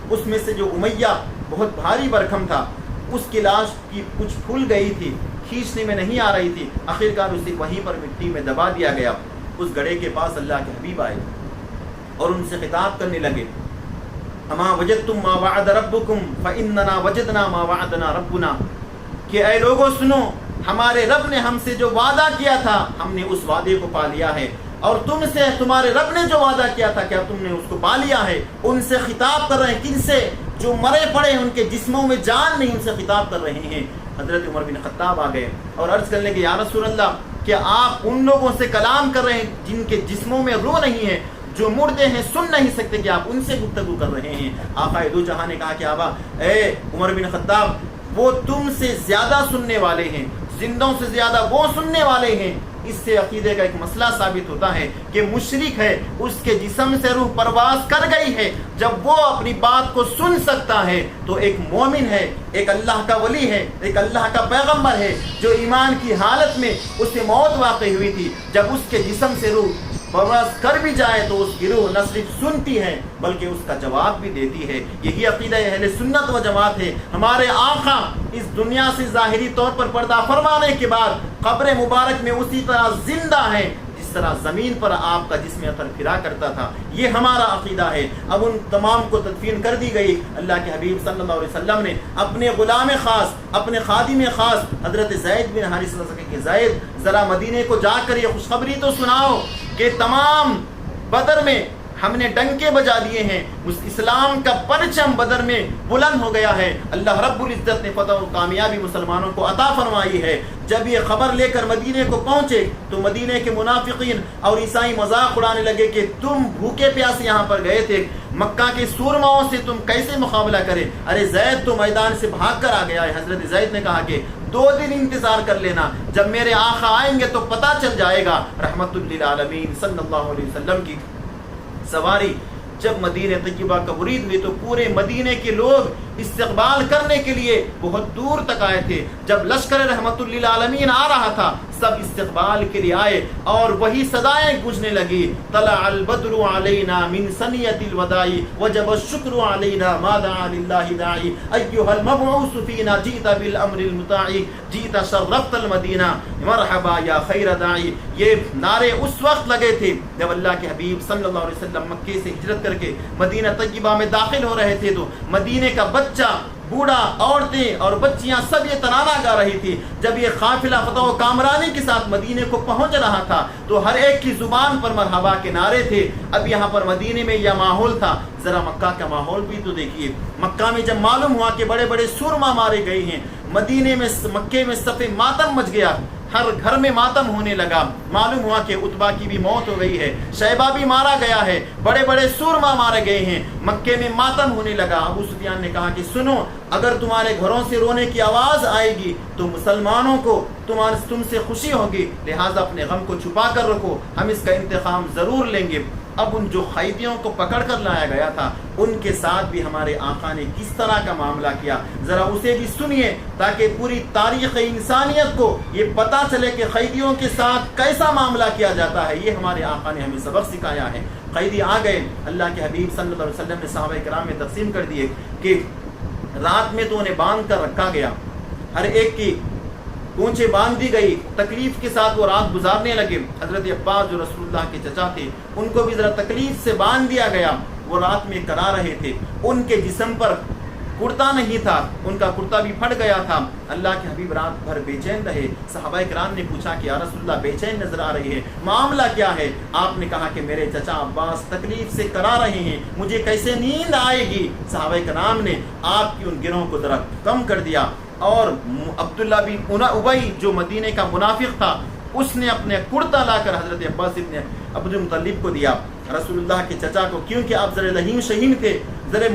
[SPEAKER 1] اس میں سے جو امیہ بہت بھاری برکھم تھا، اس کی لاش کی کچھ پھول گئی تھی، کھینچنے میں نہیں آ رہی تھی، آخرکار اسے وہیں پر مٹی میں دبا دیا گیا۔ اس گڑھے کے پاس اللہ کے حبیب آئے اور ان سے خطاب کرنے لگے، اما وجدتم ما وعد ربکم فاننا وجدنا ما وعدنا ربنا، کہ اے لوگوں سنو، ہمارے رب نے ہم سے جو وعدہ کیا تھا ہم نے اس وعدے کو پا لیا ہے، اور تم سے تمہارے رب نے جو وعدہ کیا تھا کیا تم نے اس کو پا لیا ہے؟ ان سے خطاب کر رہے ہیں، کن سے؟ جو مرے پڑے ان کے جسموں میں جان نہیں، ان سے خطاب کر رہے ہیں۔ حضرت عمر بن خطاب آ گئے اور عرض کرنے کے یا رسول اللہ، کہ آپ ان لوگوں سے کلام کر رہے ہیں جن کے جسموں میں روح نہیں ہے، جو مردے ہیں، سن نہیں سکتے، کہ آپ ان سے گفتگو کر رہے ہیں؟ آقا دو جہاں نے کہا کہ آبا اے عمر بن خطاب، وہ تم سے زیادہ سننے والے ہیں، زندوں سے زیادہ وہ سننے والے ہیں۔ اس سے عقیدے کا ایک مسئلہ ثابت ہوتا ہے کہ مشرک ہے، اس کے جسم سے روح پرواز کر گئی ہے، جب وہ اپنی بات کو سن سکتا ہے تو ایک مومن ہے، ایک اللہ کا ولی ہے، ایک اللہ کا پیغمبر ہے، جو ایمان کی حالت میں اسے موت واقع ہوئی تھی، جب اس کے جسم سے روح پرواز کر بھی جائے تو اس کی روح نہ صرف سنتی ہے بلکہ اس کا جواب بھی دیتی ہے۔ یہی عقیدہ اہل سنت و جماعت ہے۔ ہمارے آقا اس دنیا سے ظاہری طور پر پردہ فرمانے کے بعد قبر مبارک میں اسی طرح زندہ ہیں جس طرح زمین پر آپ کا جسم اثر پھرا کرتا تھا۔ یہ ہمارا عقیدہ ہے۔ اب ان تمام کو تدفین کر دی گئی۔ اللہ کے حبیب صلی اللہ علیہ وسلم نے اپنے غلام خاص، اپنے خادم خاص حضرت زید بن حارثہ کہ زید ذرا مدینے کو جا کر یہ خوشخبری تو سناؤ کہ تمام بدر میں ہم نے ڈنکے بجا دیے ہیں، اسلام کا پرچم بدر میں بلند ہو گیا ہے، اللہ رب العزت نے فتح و کامیابی مسلمانوں کو عطا فرمائی ہے۔ جب یہ خبر لے کر مدینے کو پہنچے تو مدینے کے منافقین اور عیسائی مذاق اڑانے لگے کہ تم بھوکے پیاسے یہاں پر گئے تھے، مکہ کے سورماؤں سے تم کیسے مقابلہ کرے؟ ارے زید تو میدان سے بھاگ کر آ گیا ہے۔ حضرت زید نے کہا کہ 2 دن انتظار کر لینا، جب میرے آقا آئیں گے تو پتہ چل جائے گا۔ رحمت للعالمین صلی اللہ علیہ وسلم کی سواری جب مدینہ طیبہ کا ورید ہوئی تو پورے مدینے کے لوگ استقبال کرنے کے لیے بہت دور تک آئے تھے. جب لشکر رحمت للعالمین آ رہا تھا سب استقبال کے لیے آئے اور وہی صدائیں گونجنے لگی. طلع البدر علینا من ثنیۃ الوداع وجب الشکر علینا ما دعا للہ داعی ایھا المبعوث فینا جئت بالامر المطاع جئت شرفت المدینہ مرحبا یا خیر داعی. یہ نعرے اس وقت لگے تھے جب اللہ کے حبیب صلی اللہ علیہ وسلم مکے سے ہجرت کر کے مدینہ طیبہ میں داخل ہو رہے تھے تو مدینے کا بچہ، بوڑھا، عورتیں اور بچیاں سب یہ ترانہ گا رہی تھی. جب یہ قافلہ فتح و کامرانی کے ساتھ مدینے کو پہنچ رہا تھا تو ہر ایک کی زبان پر مرحبا کے نعرے تھے. اب یہاں پر مدینے میں یہ ماحول تھا. ذرا مکہ کا ماحول بھی تو دیکھیے. مکہ میں جب معلوم ہوا کہ بڑے بڑے سورما مارے گئے ہیں، مدینے میں مکے میں صف ماتم مچ گیا، ہر گھر میں ماتم ہونے لگا. معلوم ہوا کہ عتبہ کی بھی موت ہو گئی ہے، شیبہ بھی مارا گیا ہے، بڑے بڑے سورما مارے گئے ہیں. مکے میں ماتم ہونے لگا. ابو سفیان نے کہا کہ سنو، اگر تمہارے گھروں سے رونے کی آواز آئے گی تو مسلمانوں کو تم سے خوشی ہوگی، لہٰذا اپنے غم کو چھپا کر رکھو، ہم اس کا انتقام ضرور لیں گے. اب ان جو قیدیوں کو پکڑ کر لایا گیا تھا ان کے ساتھ بھی ہمارے آقا نے کس طرح کا معاملہ کیا، ذرا اسے بھی سنیے تاکہ پوری تاریخ انسانیت کو یہ پتہ چلے کہ قیدیوں کے ساتھ کیسا معاملہ کیا جاتا ہے. یہ ہمارے آقا نے ہمیں سبق سکھایا ہے. قیدی آ گئے، اللہ کے حبیب صلی اللہ علیہ وسلم نے صحابہ کرام میں تقسیم کر دیے کہ رات میں تو انہیں باندھ کر رکھا گیا، ہر ایک کی پونچھیں باندھ دی گئی، تکلیف کے ساتھ وہ رات گزارنے لگے. حضرت عباس جو رسول اللہ کے چچا تھے ان کو بھی ذرا تکلیف سے باندھ دیا گیا. وہ رات میں کرا رہے تھے، ان کے جسم پر کرتا نہیں تھا، ان کا کرتا بھی پھٹ گیا تھا. اللہ کے حبیب رات بھر بے چین رہے. صحابہ کرام نے پوچھا کہ یا رسول اللہ بے چین نظر آ رہی ہے، معاملہ کیا ہے؟ آپ نے کہا کہ میرے چچا عباس تکلیف سے کرا رہے ہیں، مجھے کیسے نیند آئے گی؟ صحابہ کرام نے آپ کی ان گروں کو ذرا کم کر دیا. اور عبداللہ بن ابی جو مدینے کا منافق تھا اس نے اپنے کرتا لا کر حضرت عباس ابن عبد المطلب کو دیا، رسول اللہ کے چچا کو، کیونکہ آپ ذرا لہیم شہیم تھے، ذرا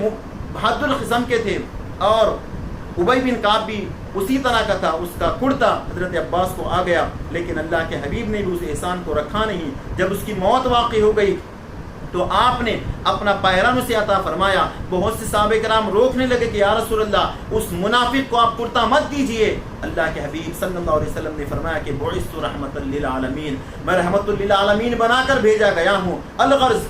[SPEAKER 1] بہادر قسم کے تھے. اور ابی بن کعب بھی اسی طرح کا تھا، اس کا کرتا حضرت عباس کو آ گیا، لیکن اللہ کے حبیب نے بھی اس احسان کو رکھا نہیں. جب اس کی موت واقع ہو گئی تو آپ نے اپنا پیران اسے عطا فرمایا. بہت سے صحابہ کرام روکنے لگے کہ یا رسول اللہ اس منافق کو آپ کرتا مت دیجئے. اللہ کے حبیب صلی اللہ علیہ وسلم نے فرمایا کہ بعثت رحمت للعالمین، میں رحمت للعالمین بنا کر بھیجا گیا ہوں. الغرض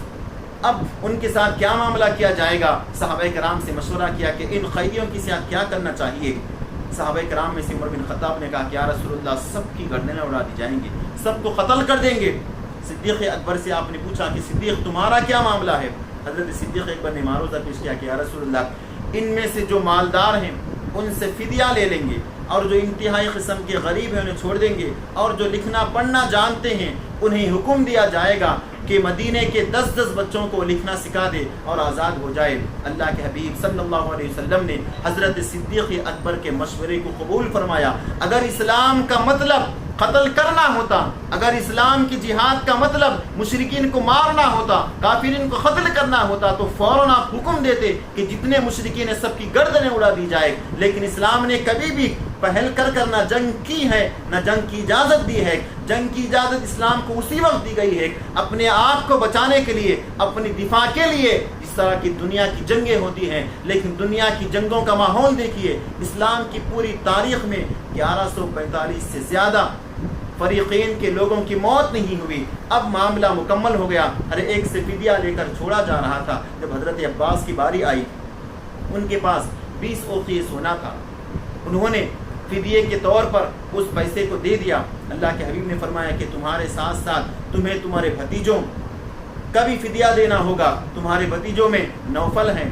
[SPEAKER 1] اب ان کے ساتھ کیا معاملہ کیا جائے گا؟ صحابہ کرام سے مشورہ کیا کہ ان قیدیوں کے ساتھ کیا کرنا چاہیے. صحابہ کرام میں سے عمر بن خطاب نے کہا کہ یا رسول اللہ سب کی گردنیں اڑا دی جائیں گے، سب کو قتل کر دیں گے. صدیق اکبر سے آپ نے پوچھا کہ صدیق تمہارا کیا معاملہ ہے؟ حضرت صدیق اکبر نے معروضہ پیش کیا کہ یا رسول اللہ ان میں سے جو مالدار ہیں ان سے فدیہ لے لیں گے، اور جو انتہائی قسم کے غریب ہیں انہیں چھوڑ دیں گے، اور جو لکھنا پڑھنا جانتے ہیں انہیں حکم دیا جائے گا کہ مدینے کے 10 بچوں کو لکھنا سکھا دے اور آزاد ہو جائے. اللہ کے حبیب صلی اللہ علیہ وسلم نے حضرت صدیق اکبر کے مشورے کو قبول فرمایا. اگر اسلام کا مطلب قتل کرنا ہوتا، اگر اسلام کی جہاد کا مطلب مشرکین کو مارنا ہوتا، کافرین کو قتل کرنا ہوتا تو فوراً آپ حکم دیتے کہ جتنے مشرکین ہیں سب کی گردنیں اڑا دی جائے. لیکن اسلام نے کبھی بھی پہل کر نہ جنگ کی ہے نہ جنگ کی اجازت دی ہے. جنگ کی اجازت اسلام کو اسی وقت دی گئی ہے اپنے آپ کو بچانے کے لیے، اپنی دفاع کے لیے، جس طرح کی دنیا کی جنگیں ہوتی ہیں. لیکن دنیا کی جنگوں کا ماحول دیکھیے، اسلام کی پوری تاریخ میں 1145 سے زیادہ فریقین کے لوگوں کی موت نہیں ہوئی. اب معاملہ مکمل ہو گیا، ہر ایک سے فدیہ لے کر چھوڑا جا رہا تھا. جب حضرت عباس کی باری آئی ان کے پاس 20 اوقیہ سونا تھا، انہوں نے فدیے کے طور پر اس پیسے کو دے دیا. اللہ کے حبیب نے فرمایا کہ تمہارے ساتھ ساتھ تمہیں تمہارے بھتیجوں کا بھی فدیہ دینا ہوگا. تمہارے بھتیجوں میں نوفل ہیں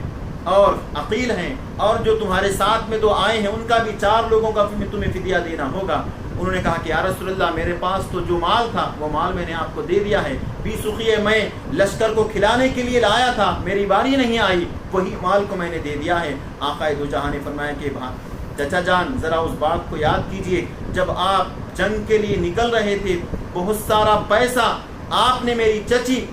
[SPEAKER 1] اور عقیل ہیں، اور جو تمہارے ساتھ میں 2 آئے ہیں ان کا بھی 4 لوگوں کا تمہیں فدیہ دینا ہوگا. انہوں نے کہا کہ یا رسول اللہ میرے پاس تو جو مال تھا وہ مال میں نے آپ کو دے دیا ہے. 20 اوقیہ میں لشکر کو کھلانے کے لیے لایا تھا، میری باری نہیں آئی، وہی مال کو میں نے دے دیا ہے. آقا دو جہاں نے فرمایا کہ چچا جان ذرا اس بات کو یاد کیجئے، جب آپ جنگ کے لیے نکل رہے تھے بہت سارا پیسہ آپ نے میری چچی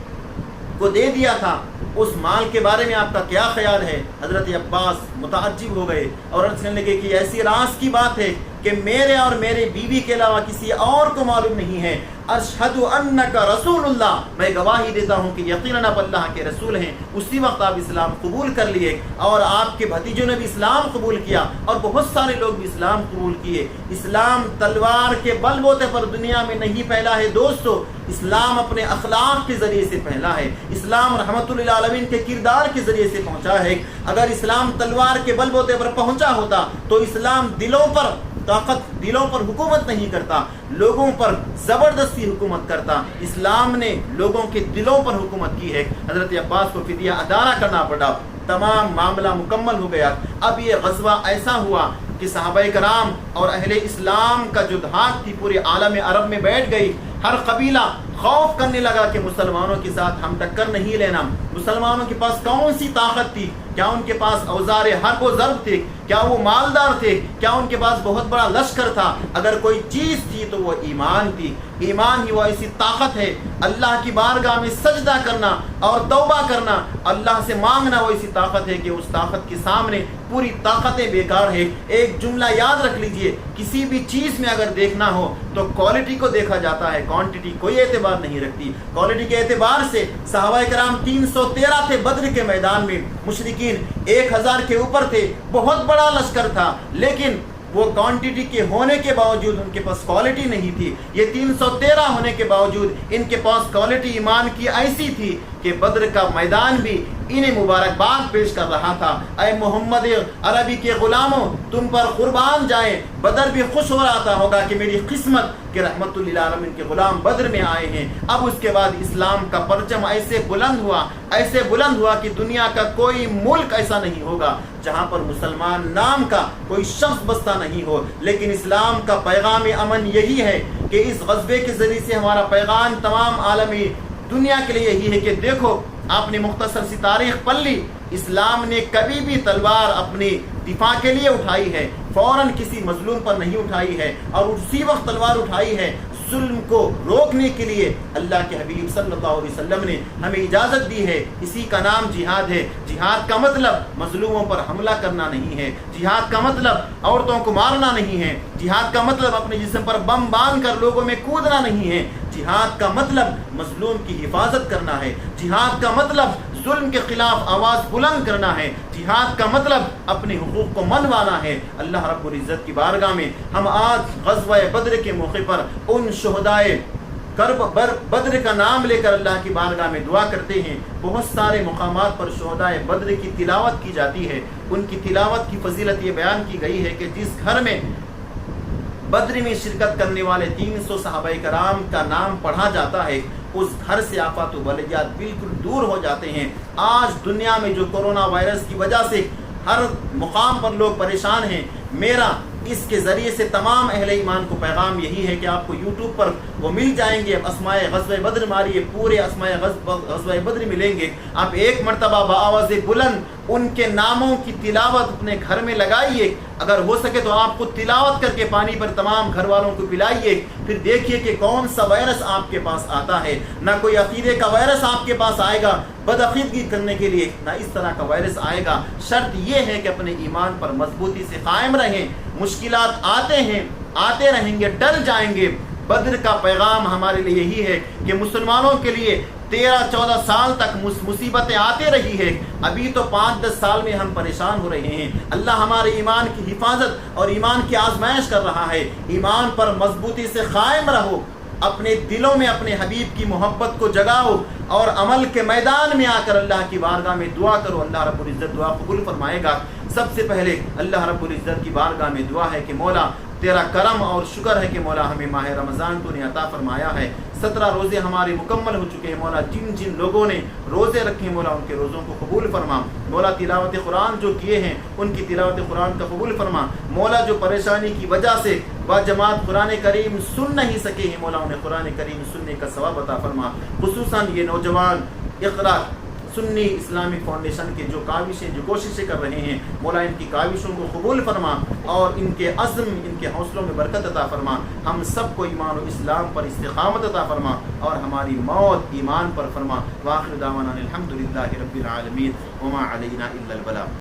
[SPEAKER 1] کو دے دیا تھا، اس مال کے بارے میں آپ کا کیا خیال ہے؟ حضرت عباس متعجب ہو گئے اور عرض کرنے لگے کہ ایسی راز کی بات ہے کہ میرے اور میرے بیوی کے علاوہ کسی اور کو معلوم نہیں ہے. اشہد انک رسول اللہ، میں گواہی دیتا ہوں کہ یقیناً آپ اللہ کے رسول ہیں. اسی وقت آپ اسلام قبول کر لیے اور آپ کے بھتیجوں نے بھی اسلام قبول کیا اور بہت سارے لوگ بھی اسلام قبول کیے. اسلام تلوار کے بل بوتے پر دنیا میں نہیں پھیلا ہے دوستو، اسلام اپنے اخلاق کے ذریعے سے پھیلا ہے. اسلام رحمت للعالمین کے کردار کے ذریعے سے پہنچا ہے. اگر اسلام تلوار کے بل بوتے پر پہنچا ہوتا تو اسلام دلوں پر طاقت، دلوں پر حکومت نہیں کرتا، لوگوں پر زبردستی حکومت کرتا. اسلام نے لوگوں کے دلوں پر حکومت کی ہے. حضرت عباس کو فدیہ ادا کرنا پڑا، تمام معاملہ مکمل ہو گیا. اب یہ غزوہ ایسا ہوا کہ صحابہ کرام اور اہل اسلام کا جو دھاک تھی پورے عالم عرب میں بیٹھ گئی. ہر قبیلہ خوف کرنے لگا کہ مسلمانوں کے ساتھ ہم ٹکر نہیں لینا. مسلمانوں کے پاس کون سی طاقت تھی؟ کیا ان کے پاس اوزار حرب و ضرب تھے؟ کیا وہ مالدار تھے؟ کیا ان کے پاس بہت بڑا لشکر تھا؟ اگر کوئی چیز تھی تو وہ ایمان تھی. ایمان ہی وہ ایسی طاقت ہے. اللہ کی بارگاہ میں سجدہ کرنا اور توبہ کرنا، اللہ سے مانگنا، وہ ایسی طاقت ہے کہ اس طاقت کے سامنے پوری طاقتیں بیکار ہے. ایک جملہ یاد رکھ لیجئے، کسی بھی چیز میں اگر دیکھنا ہو تو کوالٹی کو دیکھا جاتا ہے، کوانٹٹی کوئی اعتبار نہیں رکھتی. کوالٹی کے اعتبار سے صحابہ کرام 313 تھے بدر کے میدان میں، مشرکین 1000 کے اوپر تھے، بہت بڑا لشکر تھا، لیکن وہ کوانٹٹی کے ہونے کے باوجود ان کے پاس کوالٹی نہیں تھی. یہ 313 ہونے کے باوجود ان کے پاس کوالٹی ایمان کی ایسی تھی کہ بدر کا میدان بھی انہیں مبارکباد پیش کر رہا تھا. اے محمد عربی کے غلاموں، تم پر قربان جائیں. بدر بھی خوش ہو رہا تھا ہوگا کہ میری قسمت کہ رحمت للعالمین کے غلام بدر میں آئے ہیں. اب اس کے بعد اسلام کا پرچم ایسے بلند ہوا کہ دنیا کا کوئی ملک ایسا نہیں ہوگا جہاں پر مسلمان نام کا کوئی شخص بستا نہیں ہو. لیکن اسلام کا پیغام امن یہی ہے کہ اس غزوے کے ذریعے سے ہمارا پیغام تمام عالمی دنیا کے لیے یہی ہے کہ دیکھو، آپ نے مختصر سی تاریخ پڑھ لی، اسلام نے کبھی بھی تلوار اپنی دفاع کے لیے اٹھائی ہے، فوراً کسی مظلوم پر نہیں اٹھائی ہے، اور اسی وقت تلوار اٹھائی ہے ظلم کو روکنے کے لیے. اللہ کے حبیب صلی اللہ علیہ وسلم نے ہمیں اجازت دی ہے. اسی کا نام جہاد ہے. جہاد کا مطلب مظلوموں پر حملہ کرنا نہیں ہے. جہاد کا مطلب عورتوں کو مارنا نہیں ہے. جہاد کا مطلب اپنے جسم پر بم باندھ کر لوگوں میں کودنا نہیں ہے. جہاد کا مطلب مظلوم کی حفاظت کرنا ہے. جہاد کا مطلب ظلم کے خلاف آواز بلند کرنا ہے. جہاد کا مطلب اپنے حقوق کو منوانا ہے. اللہ رب العزت کی بارگاہ میں ہم آج غزوہ بدر کے موقع پر ان شہدائے بدر کا نام لے کر اللہ کی بارگاہ میں دعا کرتے ہیں. بہت سارے مقامات پر شہدائے بدر کی تلاوت کی جاتی ہے. ان کی تلاوت کی فضیلت یہ بیان کی گئی ہے کہ جس گھر میں بدر میں شرکت کرنے والے 300 صحابہ کرام کا نام پڑھا جاتا ہے، اس گھر سے آفات و بلیات بالکل دور ہو جاتے ہیں. آج دنیا میں جو کورونا وائرس کی وجہ سے ہر مقام پر لوگ پریشان ہیں، میرا اس کے ذریعے سے تمام اہل ایمان کو پیغام یہی ہے کہ آپ کو یوٹیوب پر وہ مل جائیں گے. اسماء غزوہ بدر ماریے، پورے اسماء غزوہ بدر ملیں گے. آپ ایک مرتبہ بآواز بلند ان کے ناموں کی تلاوت اپنے گھر میں لگائیے. اگر ہو سکے تو آپ کو تلاوت کر کے پانی پر تمام گھر والوں کو پلائیے. پھر دیکھیے کہ کون سا وائرس آپ کے پاس آتا ہے. نہ کوئی عقیدے کا وائرس آپ کے پاس آئے گا بدعقیدگی کرنے کے لیے، نہ اس طرح کا وائرس آئے گا. شرط یہ ہے کہ اپنے ایمان پر مضبوطی سے قائم رہیں. مشکلات آتے رہیں گے، ڈر جائیں گے. بدر کا پیغام ہمارے لیے یہی ہے کہ مسلمانوں کے لیے 13-14 سال تک مصیبتیں آتے رہی ہے. ابھی تو 5-10 سال میں ہم پریشان ہو رہے ہیں. اللہ ہمارے ایمان کی حفاظت اور ایمان کی آزمائش کر رہا ہے. ایمان پر مضبوطی سے قائم رہو. اپنے دلوں میں اپنے حبیب کی محبت کو جگاؤ اور عمل کے میدان میں آ کر اللہ کی بارگاہ میں دعا کرو. اللہ رب العزت دعا قبول فرمائے گا. سب سے پہلے اللہ رب العزت کی بارگاہ میں دعا ہے کہ مولا تیرا کرم اور شکر ہے کہ مولا ہمیں ماہ رمضان تو نے عطا فرمایا ہے. 17 روزے ہمارے مکمل ہو چکے ہیں. مولا جن لوگوں نے روزے رکھے ہیں مولا ان کے روزوں کو قبول فرما. مولا تلاوت قرآن جو کیے ہیں ان کی تلاوت قرآن کا قبول فرما. مولا جو پریشانی کی وجہ سے جماعت قرآن کریم سن نہیں سکے ہیں مولا انہیں قرآن کریم سننے کا ثواب عطا فرما. خصوصاً یہ نوجوان اقرا سنی اسلامک فاؤنڈیشن کے جو کاوشیں جو کوششیں کر رہے ہیں مولا ان کی کاوشوں کو قبول فرما اور ان کے عزم ان کے حوصلوں میں برکت عطا فرما. ہم سب کو ایمان و اسلام پر استقامت عطا فرما اور ہماری موت ایمان پر فرما. وآخر دعوانا الحمدللہ رب العالمین وما علینا الا البلاغ.